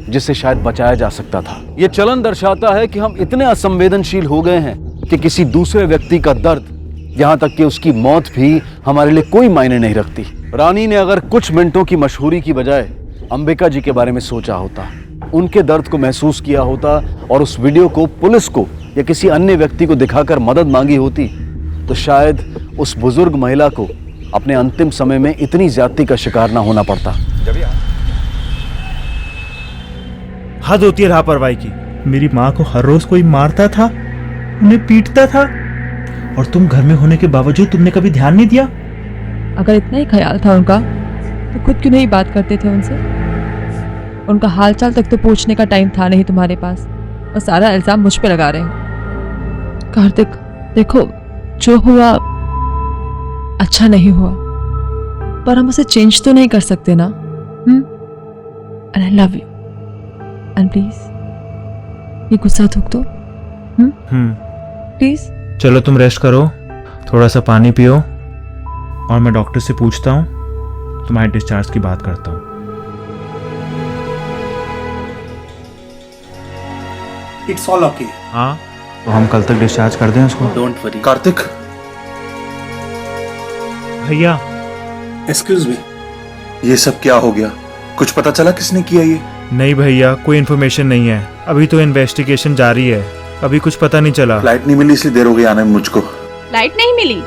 जिससे शायद बचाया जा सकता था। यह चलन दर्शाता है कि हम इतने असंवेदनशील हो गए हैं कि किसी दूसरे व्यक्ति का दर्द, यहां तक कि उसकी मौत भी हमारे लिए कोई मायने नहीं रखती। रानी ने अगर कुछ मिनटों की मशहूरी की बजाय अंबिका जी के बारे में सोचा होता, उनके दर्द को महसूस किया होता और उस वीडियो को पुलिस को या किसी अन्य व्यक्ति को दिखाकर मदद मांगी होती, तो शायद उस बुजुर्ग महिला को अपने अंतिम समय में इतनी ज्यादती का शिकार ना होना पड़ता। हद होती है लापरवाही की। मेरी माँ को हर रोज कोई मारता था, उन्हें पीटता था, और तुम घर में होने के बावजूद तुमने कभी ध्यान नहीं दिया। अगर इतना ही ख्याल था उनका तो खुद क्यों नहीं बात करते थे उनसे? उनका हालचाल तक तो पूछने का टाइम था नहीं तुम्हारे पास, और सारा इल्जाम मुझ पे लगा रहे हो। कार्तिक देखो, जो हुआ अच्छा नहीं हुआ, पर हम उसे चेंज तो नहीं कर सकते ना। And I love you, and please ये गुस्सा थूक दो प्लीज। चलो तुम रेस्ट करो, थोड़ा सा पानी पियो, और मैं डॉक्टर से पूछता हूँ, तुम्हारे डिस्चार्ज की बात करता हूँ। It's all okay. हाँ, तो हम कल तक डिस्चार्ज कर दें उसको। Don't worry. कार्तिक भैया, एक्सक्यूज मी, ये सब क्या हो गया? कुछ पता चला किसने किया ये? नहीं भैया, कोई इन्फॉर्मेशन नहीं है, अभी तो इन्वेस्टिगेशन जारी है, अभी कुछ पता नहीं चला। फ्लाइट नहीं मिली इसलिए देर हो गई आने में मुझको। लाइट नहीं मिली?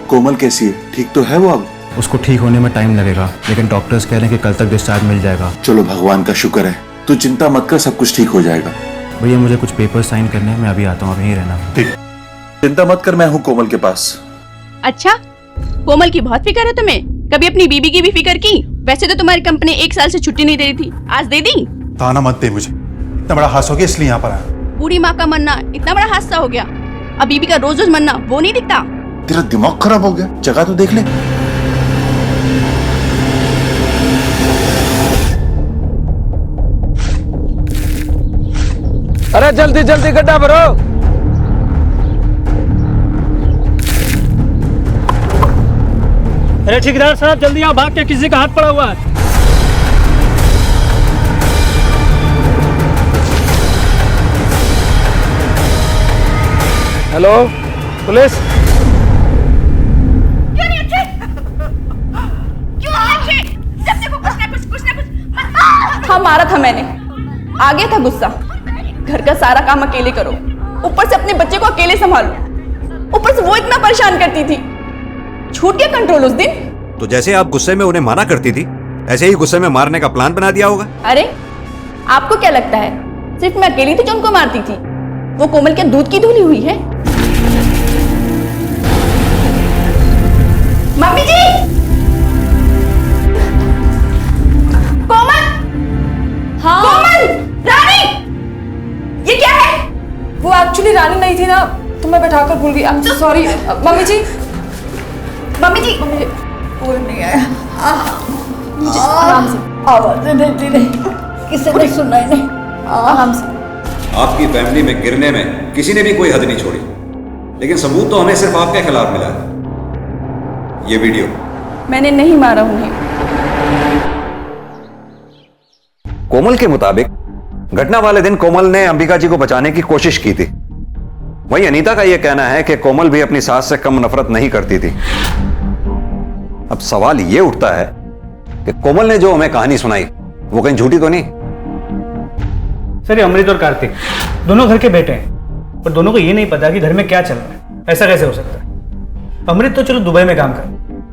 कोमल कैसी है? ठीक तो है वो अब? उसको ठीक होने में टाइम लगेगा, लेकिन डॉक्टर्स कह रहे हैं कि कल तक डिस्चार्ज मिल जाएगा। चलो भगवान का शुक्र है, तू चिंता मत कर, सब कुछ ठीक हो जाएगा। भैया मुझे कुछ पेपर साइन करने हैं, मैं अभी आता हूँ, अब यहीं रहना। ठीक, चिंता मत कर, मैं हूँ कोमल के पास। अच्छा, कोमल की बहुत फिक्र है तुम्हें? कभी अपनी बीबी की भी फिक्र की? वैसे तो तुम्हारी कंपनी 1 साल से छुट्टी नहीं दे रही थी, आज दे दी? ताना मत दे मुझे, इतना बड़ा हादसा हो गया इसलिए यहाँ पर आया। बूढ़ी माँ का मरना इतना बड़ा हादसा हो गया, अब बीबी का रोज रोज मरना वो नहीं दिखता? तेरा दिमाग खराब हो गया, जगह तो देख ले। अरे जल्दी जल्दी गड्ढा भरो। अरे ठेकेदार साहब जल्दी आओ, भाग के किसी का हाथ पड़ा हुआ है। Hello police. क्यों नहीं अच्छे? क्यों अच्छे? जब देखो कुछ ना कुछ हाँ, मारा था मैंने, आ गया था गुस्सा। घर का सारा काम अकेले करो, ऊपर से अपने बच्चे को अकेले संभालो, ऊपर से वो इतना परेशान करती थी। छूट गया कंट्रोल उस दिन। तो जैसे आप गुस्से में उन्हें माना करती थी, ऐसे ही गुस्से में मारने का प्लान बना दिया होगा। अरे आपको क्या लगता है सिर्फ मैं अकेली थी जो उनको मारती थी? वो कोमल के दूध की धुली हुई है। मम्मी जी, कोमल। हाँ कोमल, रानी, ये क्या है? वो एक्चुअली रानी नहीं थी ना, तो मैं बैठाकर भूल गई। I am sorry mummy ji. Mummy ji, कोई नहीं आया। आराम से आवाज़ें देती रही, किसी ने सुना ही नहीं। आराम से। आपकी फैमिली में गिरने में किसी ने भी कोई हद नहीं छोड़ी, लेकिन सबूत तो हमें सिर्फ आपके खिलाफ मिला है। ये वीडियो। मैंने नहीं मारा उन्हें। कोमल के मुताबिक घटना वाले दिन कोमल ने अंबिका जी को बचाने की कोशिश की थी। वहीं अनीता का यह कहना है कि कोमल भी अपनी सास से कम नफरत नहीं करती थी। अब सवाल यह उठता है कि कोमल ने जो हमें कहानी सुनाई वो कहीं झूठी तो नहीं? सर ये अमृत और कार्तिक दोनों घर के बेटे हैं, पर दोनों को ये नहीं पता कि घर में क्या चल रहा है। ऐसा कैसे हो सकता है? अमृत तो चलो दुबई में काम कर,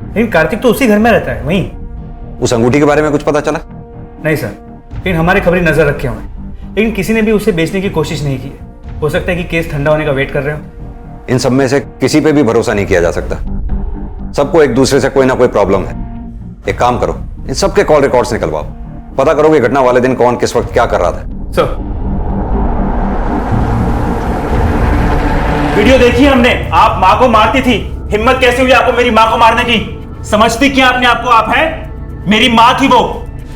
लेकिन कार्तिक तो उसी घर में रहता है वहीं। उस अंगूठी के बारे में कुछ पता चला? नहीं सर, लेकिन हमारे खबरें नजर रखे हुए हैं, लेकिन किसी ने भी उसे बेचने की कोशिश नहीं की है। हो सकता है कि केस ठंडा होने का वेट कर रहे हो। इन सब में से किसी पे भी भरोसा नहीं किया जा सकता। सबको एक दूसरे से कोई ना कोई प्रॉब्लम है। एक काम करो, इन सबके कॉल रिकॉर्ड्स निकलवाओ, पता करो कि घटना वाले दिन कौन किस वक्त क्या कर रहा था। सर वीडियो देखी हमने, आप माँ को मारती थी। हिम्मत कैसे हुई आपको मेरी माँ को मारने की? समझती क्या अपने आप को आप है? मेरी माँ थी वो।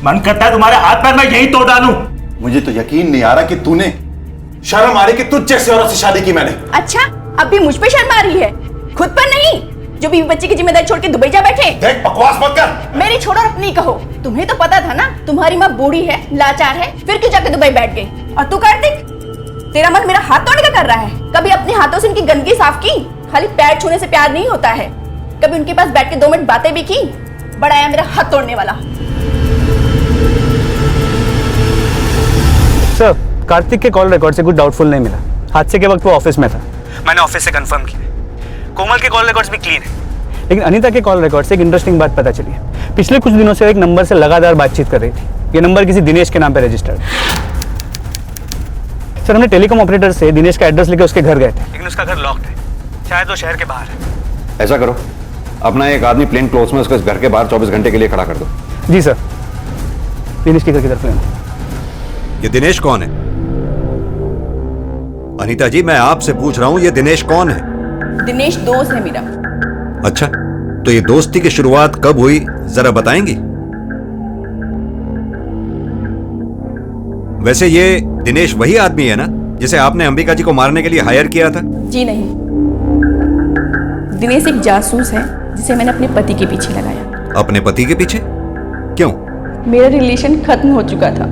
मन करता है तुम्हारे हाथ पैर मैं यही तोड़ डालूं। मुझे तो यकीन नहीं आ रहा कि तूने शर्म आ रही कि तुझ जैसे औरत से शादी की मैंने। अच्छा, अब भी मुझ पे शर्म आ रही है, खुद पर नहीं, जो बीवी बच्चे की जिम्मेदारी छोड़ के दुबई जा बैठे। देख बकवास मत कर। मेरी छोड़ो और अपनी कहो। तुम्हें तो पता था ना तुम्हारी माँ बूढ़ी है, लाचार है, फिर क्यों जाके दुबई बैठ गई? और तू कार्तिक, तेरा मन मेरा हाथ तोड़ने का कर रहा है। कभी अपने हाथों से उनकी गंदगी साफ की? खाली पैर छूने से प्यार नहीं होता है। कभी उनके पास बैठ के 2 मिनट बातें भी की? बड़ा आया मेरा हाथ तोड़ने वाला। सर कार्तिक के कॉल रिकॉर्ड से कुछ डाउटफुल नहीं मिला। हादसे के वक्त वो ऑफिस में था, मैंने ऑफिस से कंफर्म किया। कोमल के कॉल रिकॉर्ड्स भी क्लीन है, लेकिन अनीता के कॉल रिकॉर्ड से एक इंटरेस्टिंग बात पता चली है। पिछले कुछ दिनों से एक नंबर से लगातार बातचीत कर रही थी। ये नंबर किसी दिनेश के नाम पे रजिस्टर्ड है। सर हमने टेलीकॉम ऑपरेटर से दिनेश का एड्रेस लेकर उसके घर गए थे, लेकिन उसका घर लॉक्ड है। शायद वो शहर के बाहर है। ऐसा करो, अपना एक आदमी प्लेन क्लोथ में उसके घर के बाहर 24 घंटे के लिए खड़ा कर दो। जी सर। दिनेश के घर की तरफ लेना। ये दिनेश कौन है? अनीता जी मैं आपसे पूछ रहा हूं, ये दिनेश कौन है? दिनेश दोस्त है मेरा। अच्छा, तो ये दोस्ती की शुरुआत कब हुई जरा बताएंगी? वैसे ये दिनेश वही आदमी है ना जिसे आपने अंबिका जी को मारने के लिए हायर किया था? जी नहीं, दिनेश एक जासूस है जिसे मैंने अपने पति के पीछे लगाया। अपने पति के पीछे? क्यों? मेरा रिलेशन खत्म हो चुका था।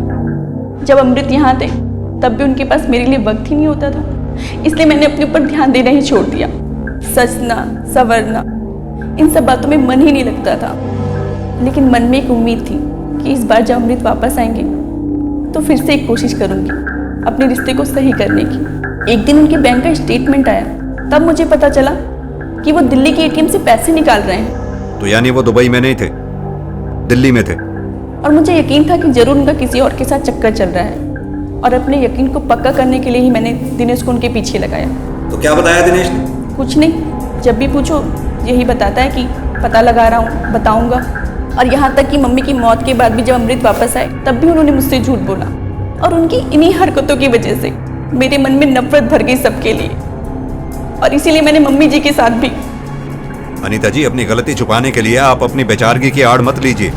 जब अमृत यहाँ थे तब भी उनके पास मेरे लिए वक्त ही नहीं होता था, इसलिए मैंने अपने ऊपर ध्यान देना ही छोड़ दिया। सजना संवरना इन सब बातों में मन ही नहीं लगता था। लेकिन मन में एक उम्मीद थी कि इस बार जब अमृत वापस आएंगे तो फिर से एक कोशिश करूंगी अपने रिश्ते को सही करने की। एक दिन उनके बैंक का स्टेटमेंट आया, तब मुझे पता चला कि वो दिल्ली के एटीएम से पैसे निकाल रहे हैं। तो यानी वो दुबई में नहीं थे, दिल्ली में थे? और मुझे यकीन था कि जरूर उनका किसी और के साथ चक्कर चल रहा है, और अपने यकीन को पक्का करने के लिए ही मैंने दिनेश को उनके पीछे लगाया। तो क्या बताया दिनेश ने? कुछ नहीं, जब भी पूछो यही बताता है कि पता लगा रहा हूँ, बताऊंगा। और यहाँ तक कि मम्मी की मौत के बाद भी जब अमृत वापस आए तब भी उन्होंने मुझसे झूठ बोला, और उनकी इन्हीं हरकतों की वजह से मेरे मन में नफरत भर गई सबके लिए, और इसीलिए मैंने मम्मी जी के साथ भी। अनीता जी अपनी गलती छुपाने के लिए आप अपनी बेचारगी की आड़ मत लीजिए।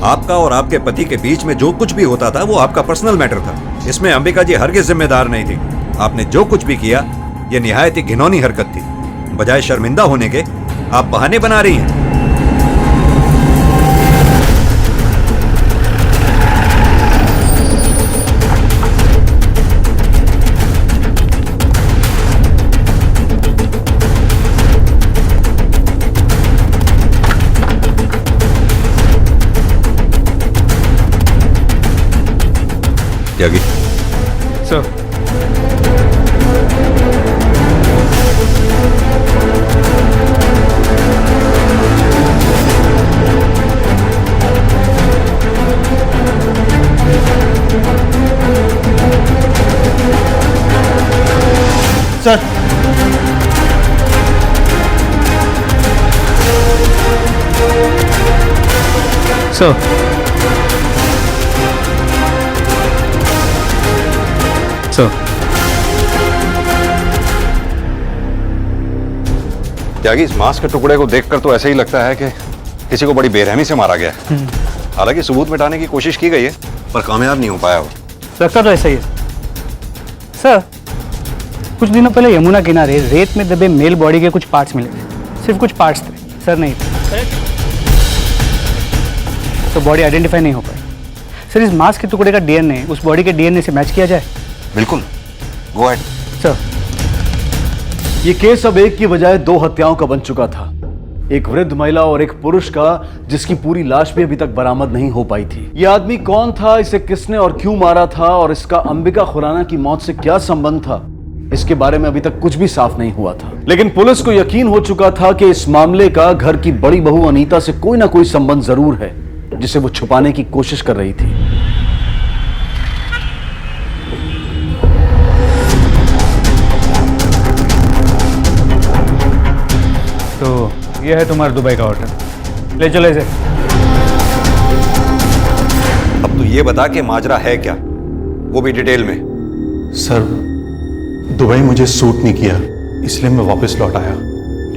आपका और आपके पति के बीच में जो कुछ भी होता था वो आपका पर्सनल मैटर था, इसमें अंबिका जी हरगिज़ जिम्मेदार नहीं थी। आपने जो कुछ भी किया ये निहायत ही घिनौनी हरकत थी। बजाय शर्मिंदा होने के आप बहाने बना रही हैं। त्यागी सर, सर सर सर त्यागी इस मांस के टुकड़े को देखकर तो ऐसे ही लगता है कि किसी को बड़ी बेरहमी से मारा गया है। हालांकि सबूत मिटाने की कोशिश की गई है पर कामयाब नहीं हो पाया वो। लगता तो ऐसा ही है सर। कुछ दिनों पहले यमुना किनारे रेत में दबे मेल बॉडी के कुछ पार्ट्स मिले थे, सिर्फ कुछ पार्ट्स थे सर, नहीं थे। तो बॉडी आइडेंटिफाई नहीं हो पाई सर। इस मांस के टुकड़े का डीएनए उस बॉडी के डीएनए से मैच किया जाए? बिल्कुल, गो अहेड सर। ये केस अब एक की बजाय 2 हत्याओं का बन चुका था। एक वृद्ध महिला और एक पुरुष का, जिसकी पूरी लाश भी अभी तक बरामद नहीं हो पाई थी। यह आदमी कौन था, इसे किसने और क्यों मारा था, और इसका अंबिका खुराना की मौत से क्या संबंध था, इसके बारे में अभी तक कुछ भी साफ नहीं हुआ था। लेकिन पुलिस को यकीन हो चुका था कि इस मामले का घर की बड़ी बहू अनीता से कोई ना कोई संबंध जरूर है, जिसे वो छुपाने की कोशिश कर रही थी। तो ये है तुम्हारा दुबई का होटल, ले चलो इसे। अब तू ये बता कि माजरा है क्या, वो भी डिटेल में। सर, दुबई मुझे सूट नहीं किया, इसलिए मैं वापस लौट आया।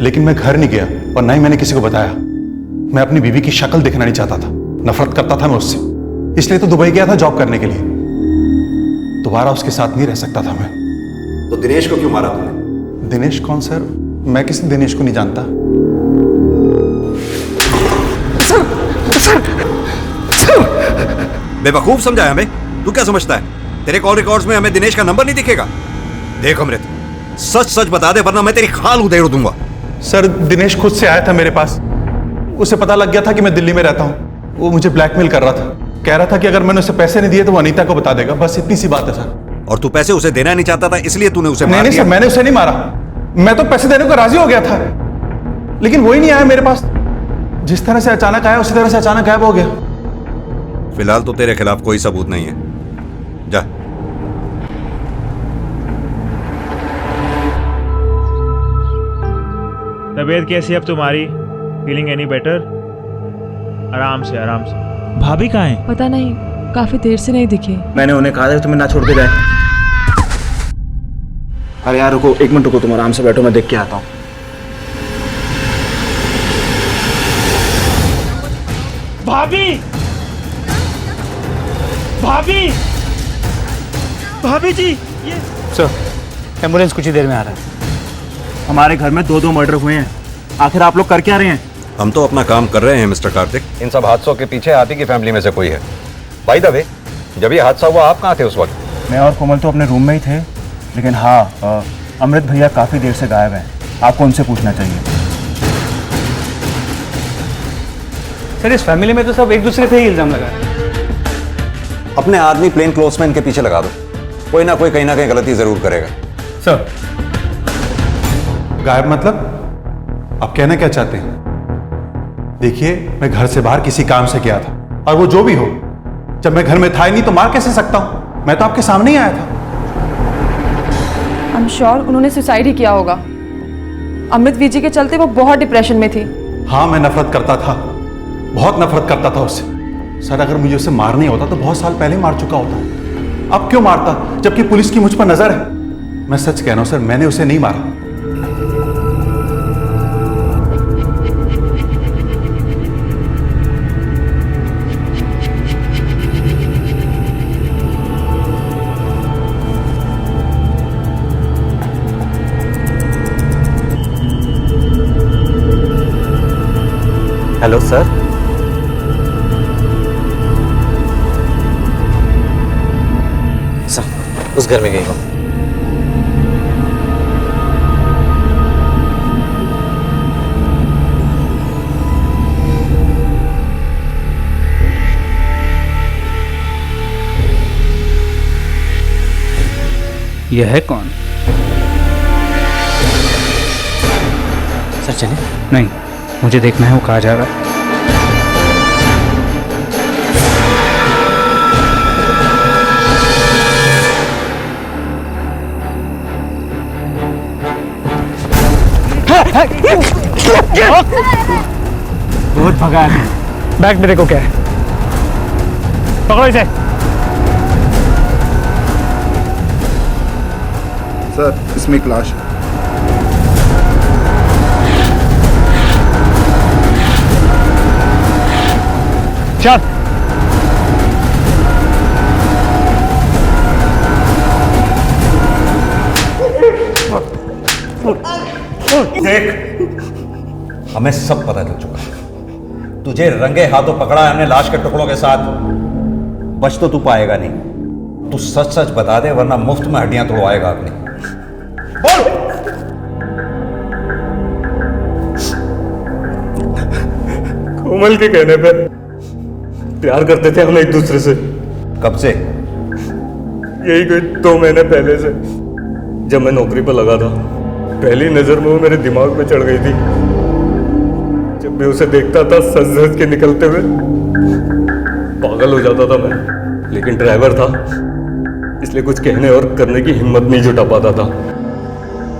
लेकिन मैं घर नहीं गया और ना ही मैंने किसी को बताया। मैं अपनी बीवी की शक्ल देखना नहीं चाहता था, नफरत करता था मैं उससे, इसलिए तो दुबई गया था जॉब करने के लिए। दोबारा उसके साथ नहीं रह सकता था मैं। तो दिनेश को क्यों मारा तूने? दिनेश कौन सर? मैं किसी दिनेश को नहीं जानता। बेवकूफ समझा है हमें? तू क्या समझता है तेरे कॉल रिकॉर्ड्स में हमें दिनेश का नंबर नहीं दिखेगा? देख अमृत, सच सच बता दे वरना मैं तेरी खाल उधेड़ दूंगा। सर, दिनेश खुद से आया था मेरे पास। उसे पता लग गया था कि मैं दिल्ली में रहता हूँ। वो मुझे ब्लैकमेल कर रहा था, कह रहा था कि अगर मैंने उसे पैसे नहीं दिए तो वो अनीता को बता देगा। बस इतनी सी बात है सर। और तू पैसे उसे देना नहीं चाहता था, इसलिए तूने उसे मार नहीं दिया? सर, मैंने उसे नहीं मारा। मैं तो पैसे देने को राजी हो गया था, लेकिन वो ही नहीं आया मेरे पास। जिस तरह से अचानक आया उसी तरह से अचानक गायब हो गया। फिलहाल तो तेरे खिलाफ कोई सबूत नहीं है, जा। तबीयत कैसी है अब तुम्हारी? Feeling any better? आराम से आराम से। भाभी कहाँ हैं? पता नहीं, काफी देर से नहीं दिखे। मैंने उन्हें कहा था कि तुम्हें ना छोड़ के जाए। अरे यार रुको, एक मिनट रुको, तुम आराम से बैठो, मैं देख के आता हूँ। भाभी, भाभी, भाभी जी, ये सर, एम्बुलेंस कुछ ही देर में आ रहा है। हमारे घर में दो मर्डर हुए हैं। आखिर आप लोग कर क्या रहे हैं? हम तो अपना काम कर रहे हैं मिस्टर कार्तिक। इन सब हादसों के पीछे आप ही की फैमिली में से कोई है। बाय द वे, जब ये हादसा हुआ आप कहाँ थे उस वक्त? मैं और कोमल तो अपने रूम में ही थे, लेकिन हाँ, अमृत भैया काफी देर से गायब हैं। आपको उनसे पूछना चाहिए। सर, इस फैमिली में तो सब एक दूसरे पे ही इल्जाम लगा रहे हैं। अपने आदमी प्लेन क्लोथ्समैन के पीछे लगा दो, कोई ना कोई कहीं ना कहीं गलती जरूर करेगा। सर, गायब मतलब? आप कहना क्या चाहते हैं? देखिए, मैं घर से बाहर किसी काम से गया था, और वो जो भी हो, जब मैं घर में था ही नहीं तो मार कैसे सकता हूं? मैं तो आपके सामने ही आया था। आई एम श्योर उन्होंने सुसाइड ही किया होगा। अमृत वीजी के चलते वो बहुत डिप्रेशन में थी। हाँ, मैं नफरत करता था, बहुत नफरत करता था उससे। सर, अगर मुझे उसे मारना ही होता तो बहुत साल पहले मार चुका होता। अब क्यों मारता, जबकि पुलिस की मुझ पर नजर है? मैं सच कह रहा हूं सर, मैंने उसे नहीं मारा। Hello sir. सर, उस घर में गई हो? यह है कौन? सर चले? नहीं, मुझे देखना है वो कहाँ जा रहा है। बहुत भगा है। बैग मेरे को क्या है? पकड़ो इसे। सर, इसमें एक लाश है। चल। देख, हमें सब पता चल चुका है। तुझे रंगे हाथों पकड़ा है हमने लाश के टुकड़ों के साथ। बच तो तू पाएगा नहीं। तू सच सच बता दे वरना मुफ्त में हड्डियां तोड़वाएगा अपनी। बोल। कोमल के कहने पे प्यार करते थे हम एक दूसरे से। कब से? यही कोई 2 महीने पहले से, जब मैं नौकरी पर लगा था। पहली नजर में वो मेरे दिमाग में चढ़ गई थी। जब मैं उसे देखता था सज धज के निकलते हुए, पागल हो जाता था मैं। लेकिन ड्राइवर था, इसलिए कुछ कहने और करने की हिम्मत नहीं जुटा पाता था।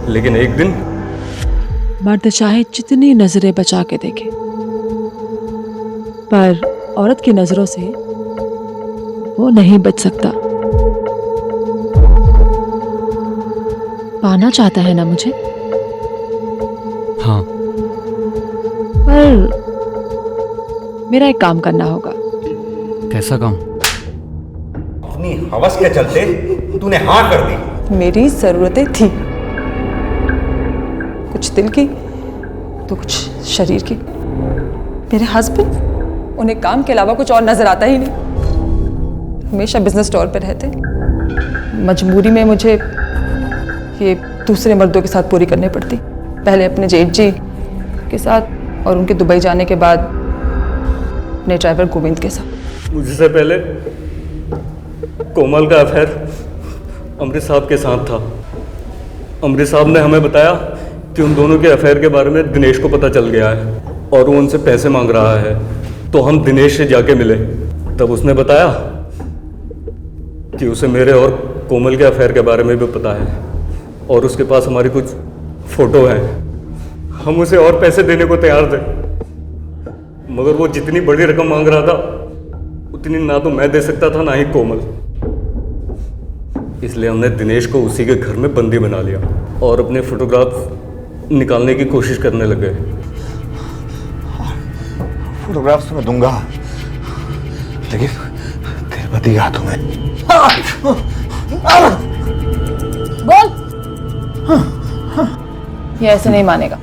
लेकिन एक दिन मर्द चाहे जितनी नजरें बचा के देखे, पर औरत की नजरों से वो नहीं बच सकता। पाना चाहता है ना मुझे? हाँ। पर मेरा एक काम करना होगा। कैसा काम? अपनी हवस के चलते तूने हाँ कर दी। मेरी जरूरतें थी, कुछ दिल की तो कुछ शरीर की। मेरे हस्बैंड, उन्हें काम के अलावा कुछ और नजर आता ही नहीं। हमेशा बिजनेस टूर पे रहते। मजबूरी में मुझे ये दूसरे मर्दों के साथ पूरी करनी पड़ती। पहले अपने जेठ जी के साथ और उनके दुबई जाने के बाद अपने ड्राइवर गोविंद के साथ। मुझसे पहले कोमल का अफेयर अमृत साहब के साथ था। अमृत साहब ने हमें बताया कि उन दोनों के अफेयर के बारे में दिनेश को पता चल गया है और वो उनसे पैसे मांग रहा है। तो हम दिनेश से जाके मिले, तब उसने बताया कि उसे मेरे और कोमल के अफेयर के बारे में भी पता है और उसके पास हमारी कुछ फोटो हैं। हम उसे और पैसे देने को तैयार थे, मगर वो जितनी बड़ी रकम मांग रहा था उतनी ना तो मैं दे सकता था ना ही कोमल। इसलिए हमने दिनेश को उसी के घर में बंदी बना लिया और अपने फोटोग्राफ निकालने की कोशिश करने लगे। फोटोग्राफ्स तो मैं दूंगा, लेकिन तेरे पति के हाथों में। बोल। ये ऐसे नहीं मानेगा।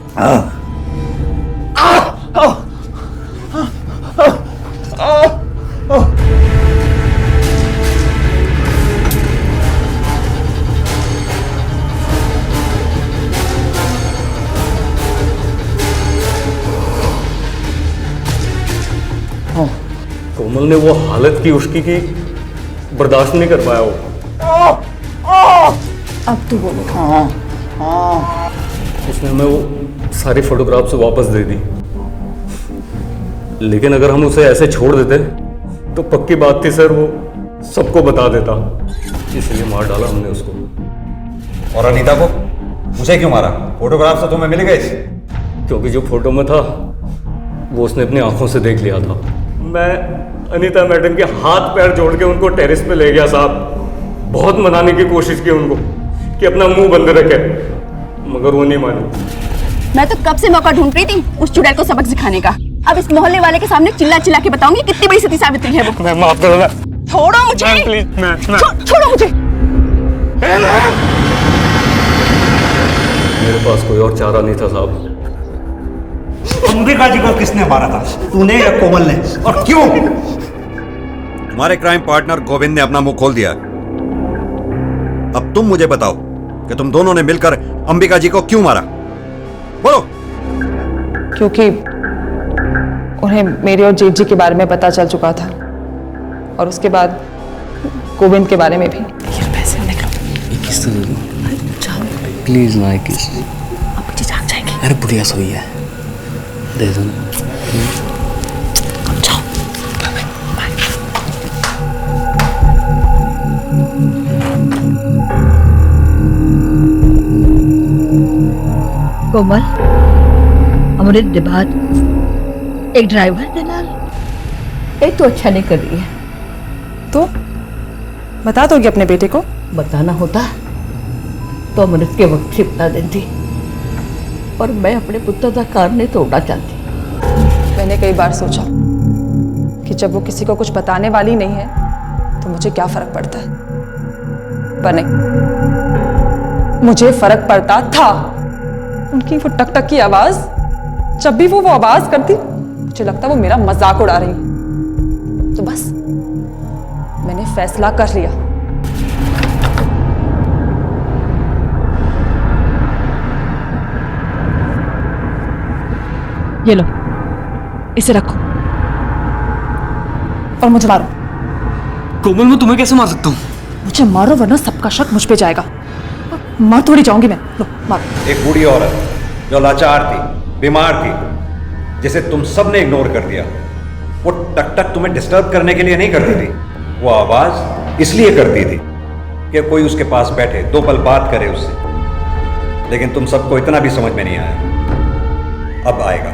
कोमल ने वो हालत की उसकी कि बर्दाश्त नहीं कर पाया वो। अब तू बोलो। उसने हमें वो सारी फोटोग्राफ्स वापस दे दी, लेकिन अगर हम उसे ऐसे छोड़ देते तो पक्की बात थी सर, वो सबको बता देता। इसलिए मार डाला हमने उसको। और अनीता को उसे क्यों मारा? फोटोग्राफ तो तुम्हें मिल गए थे। क्योंकि जो फोटो में था वो उसने अपनी आंखों से देख लिया था। मैं अनीता मैडम के हाथ पैर जोड़ के उनको टेरेस पे ले गया साहब। बहुत मनाने की कोशिश की उनको कि अपना मुंह बंद रखे, मगर वो नहीं मानी। मैं तो कब से मौका ढूंढ रही थी उस चुड़ैल को सबक सिखाने का। अब इस मोहल्ले वाले के सामने चिल्ला चिल्ला के बताऊंगी कितनी बड़ी सती सावित्री है वो। मैं माफ करो ना। छोड़ो मुझे प्लीज। छोड़ो मुझे। मेरे पास कोई और चारा नहीं था साहब। अंबिका जी को किसने मारा था, तूने या कोमल ने, और क्यों? तुम्हारे क्राइम पार्टनर गोविंद ने अपना मुंह खोल दिया। अब तुम मुझे बताओ कि तुम दोनों ने मिलकर अंबिका जी को क्यों मारा? बोलो। क्योंकि उन्हें मेरे और जेठ जी के बारे में पता चल चुका था और उसके बाद गोविंद के बारे में भी। पैसे प्लीज ना किस। अब मुझे जाग जाएंगे। अरे बुढ़िया सोई है, दे दो ना। कोमल, अमृत के बाद एक ड्राइवर दलाल, ये तो अच्छा नहीं कर रही है। तो बता दोगे अपने बेटे को? बताना होता तो अमृत के वक्त से बता देती, और मैं अपने पुत्र का कार नहीं तोड़ना चाहती। मैंने कई बार सोचा कि जब वो किसी को कुछ बताने वाली नहीं है तो मुझे क्या फर्क पड़ता है, पर नहीं, मुझे फर्क पड़ता था। उनकी वो टक टक की आवाज, जब भी वो आवाज करती मुझे लगता वो मेरा मजाक उड़ा रही। तो बस मैंने फैसला कर लिया। ये लो, इसे रखो। और मुझे मारो। कोमल, मैं तुम्हें कैसे मार सकता हूँ? मुझे मारो वरना सबका शक मुझ पे जाएगा। मर थोड़ी जाऊंगी मैं। लो मारो। एक बूढ़ी औरत जो लाचार थी, बीमार थी, जिसे तुम सब ने इग्नोर कर दिया, वो टक टक तुम्हें डिस्टर्ब करने के लिए नहीं करती थी। वो आवाज इसलिए करती थी कि कोई उसके पास बैठे, 2 पल बात करे उससे। लेकिन तुम सबको इतना भी समझ में नहीं आया। अब आएगा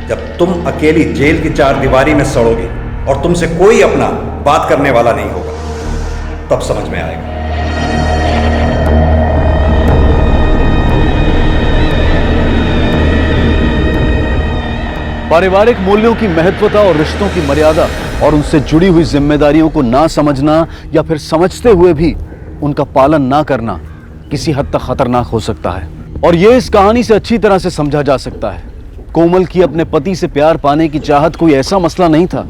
जब तुम अकेली जेल की 4 दीवारी में सड़ोगी और तुमसे कोई अपना बात करने वाला नहीं होगा, तब समझ में आएगा। पारिवारिक मूल्यों की महत्वता और रिश्तों की मर्यादा और उनसे जुड़ी हुई जिम्मेदारियों को ना समझना या फिर समझते हुए भी उनका पालन ना करना किसी हद तक खतरनाक हो सकता है। और यह इस कहानी से अच्छी तरह से समझा जा सकता है। कोमल की अपने पति से प्यार पाने की चाहत कोई ऐसा मसला नहीं था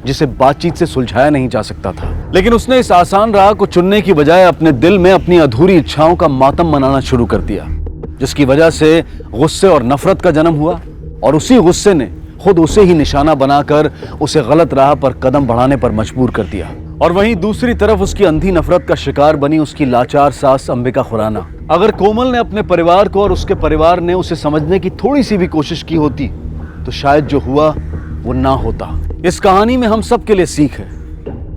जिसे बातचीत से सुलझाया नहीं जा सकता था, लेकिन उसने इस आसान राह को चुनने की बजाय अपने दिल में अपनी अधूरी इच्छाओं का मातम मनाना शुरू कर दिया, जिसकी वजह से गुस्से और नफरत का जन्म हुआ। और उसी गुस्से ने खुद उसे ही निशाना बनाकर उसे गलत राह पर कदम बढ़ाने पर मजबूर कर दिया। और वहीं दूसरी तरफ उसकी अंधी नफरत का शिकार बनी उसकी लाचार सास अंबिका खुराना। अगर कोमल ने अपने परिवार को और उसके परिवार ने उसे समझने की थोड़ी सी भी कोशिश की होती तो शायद जो हुआ वो ना होता। इस कहानी में हम सब के लिए सीख है,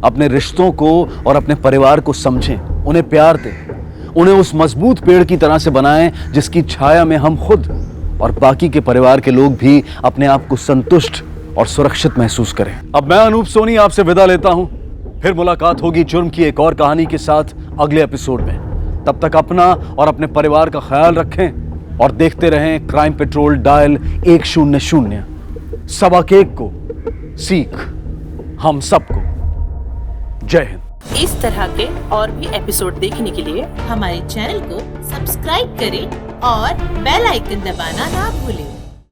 अपने रिश्तों को और अपने परिवार को समझें, उन्हें प्यार दें, उन्हें उस मजबूत पेड़ की तरह से बनाएं जिसकी छाया में हम खुद और बाकी के परिवार के लोग भी अपने आप को संतुष्ट और सुरक्षित महसूस करें। अब मैं अनूप सोनी आपसे विदा लेता हूं। फिर मुलाकात होगी जुर्म की एक और कहानी के साथ अगले एपिसोड में। तब तक अपना और अपने परिवार का ख्याल रखें और देखते रहें क्राइम पेट्रोल डायल 100। सबक एक को सीख हम सबको। जय हिंद। इस तरह के और भी एपिसोड देखने के लिए हमारे चैनल को सब्सक्राइब करें और बेल आइकन दबाना ना भूलें।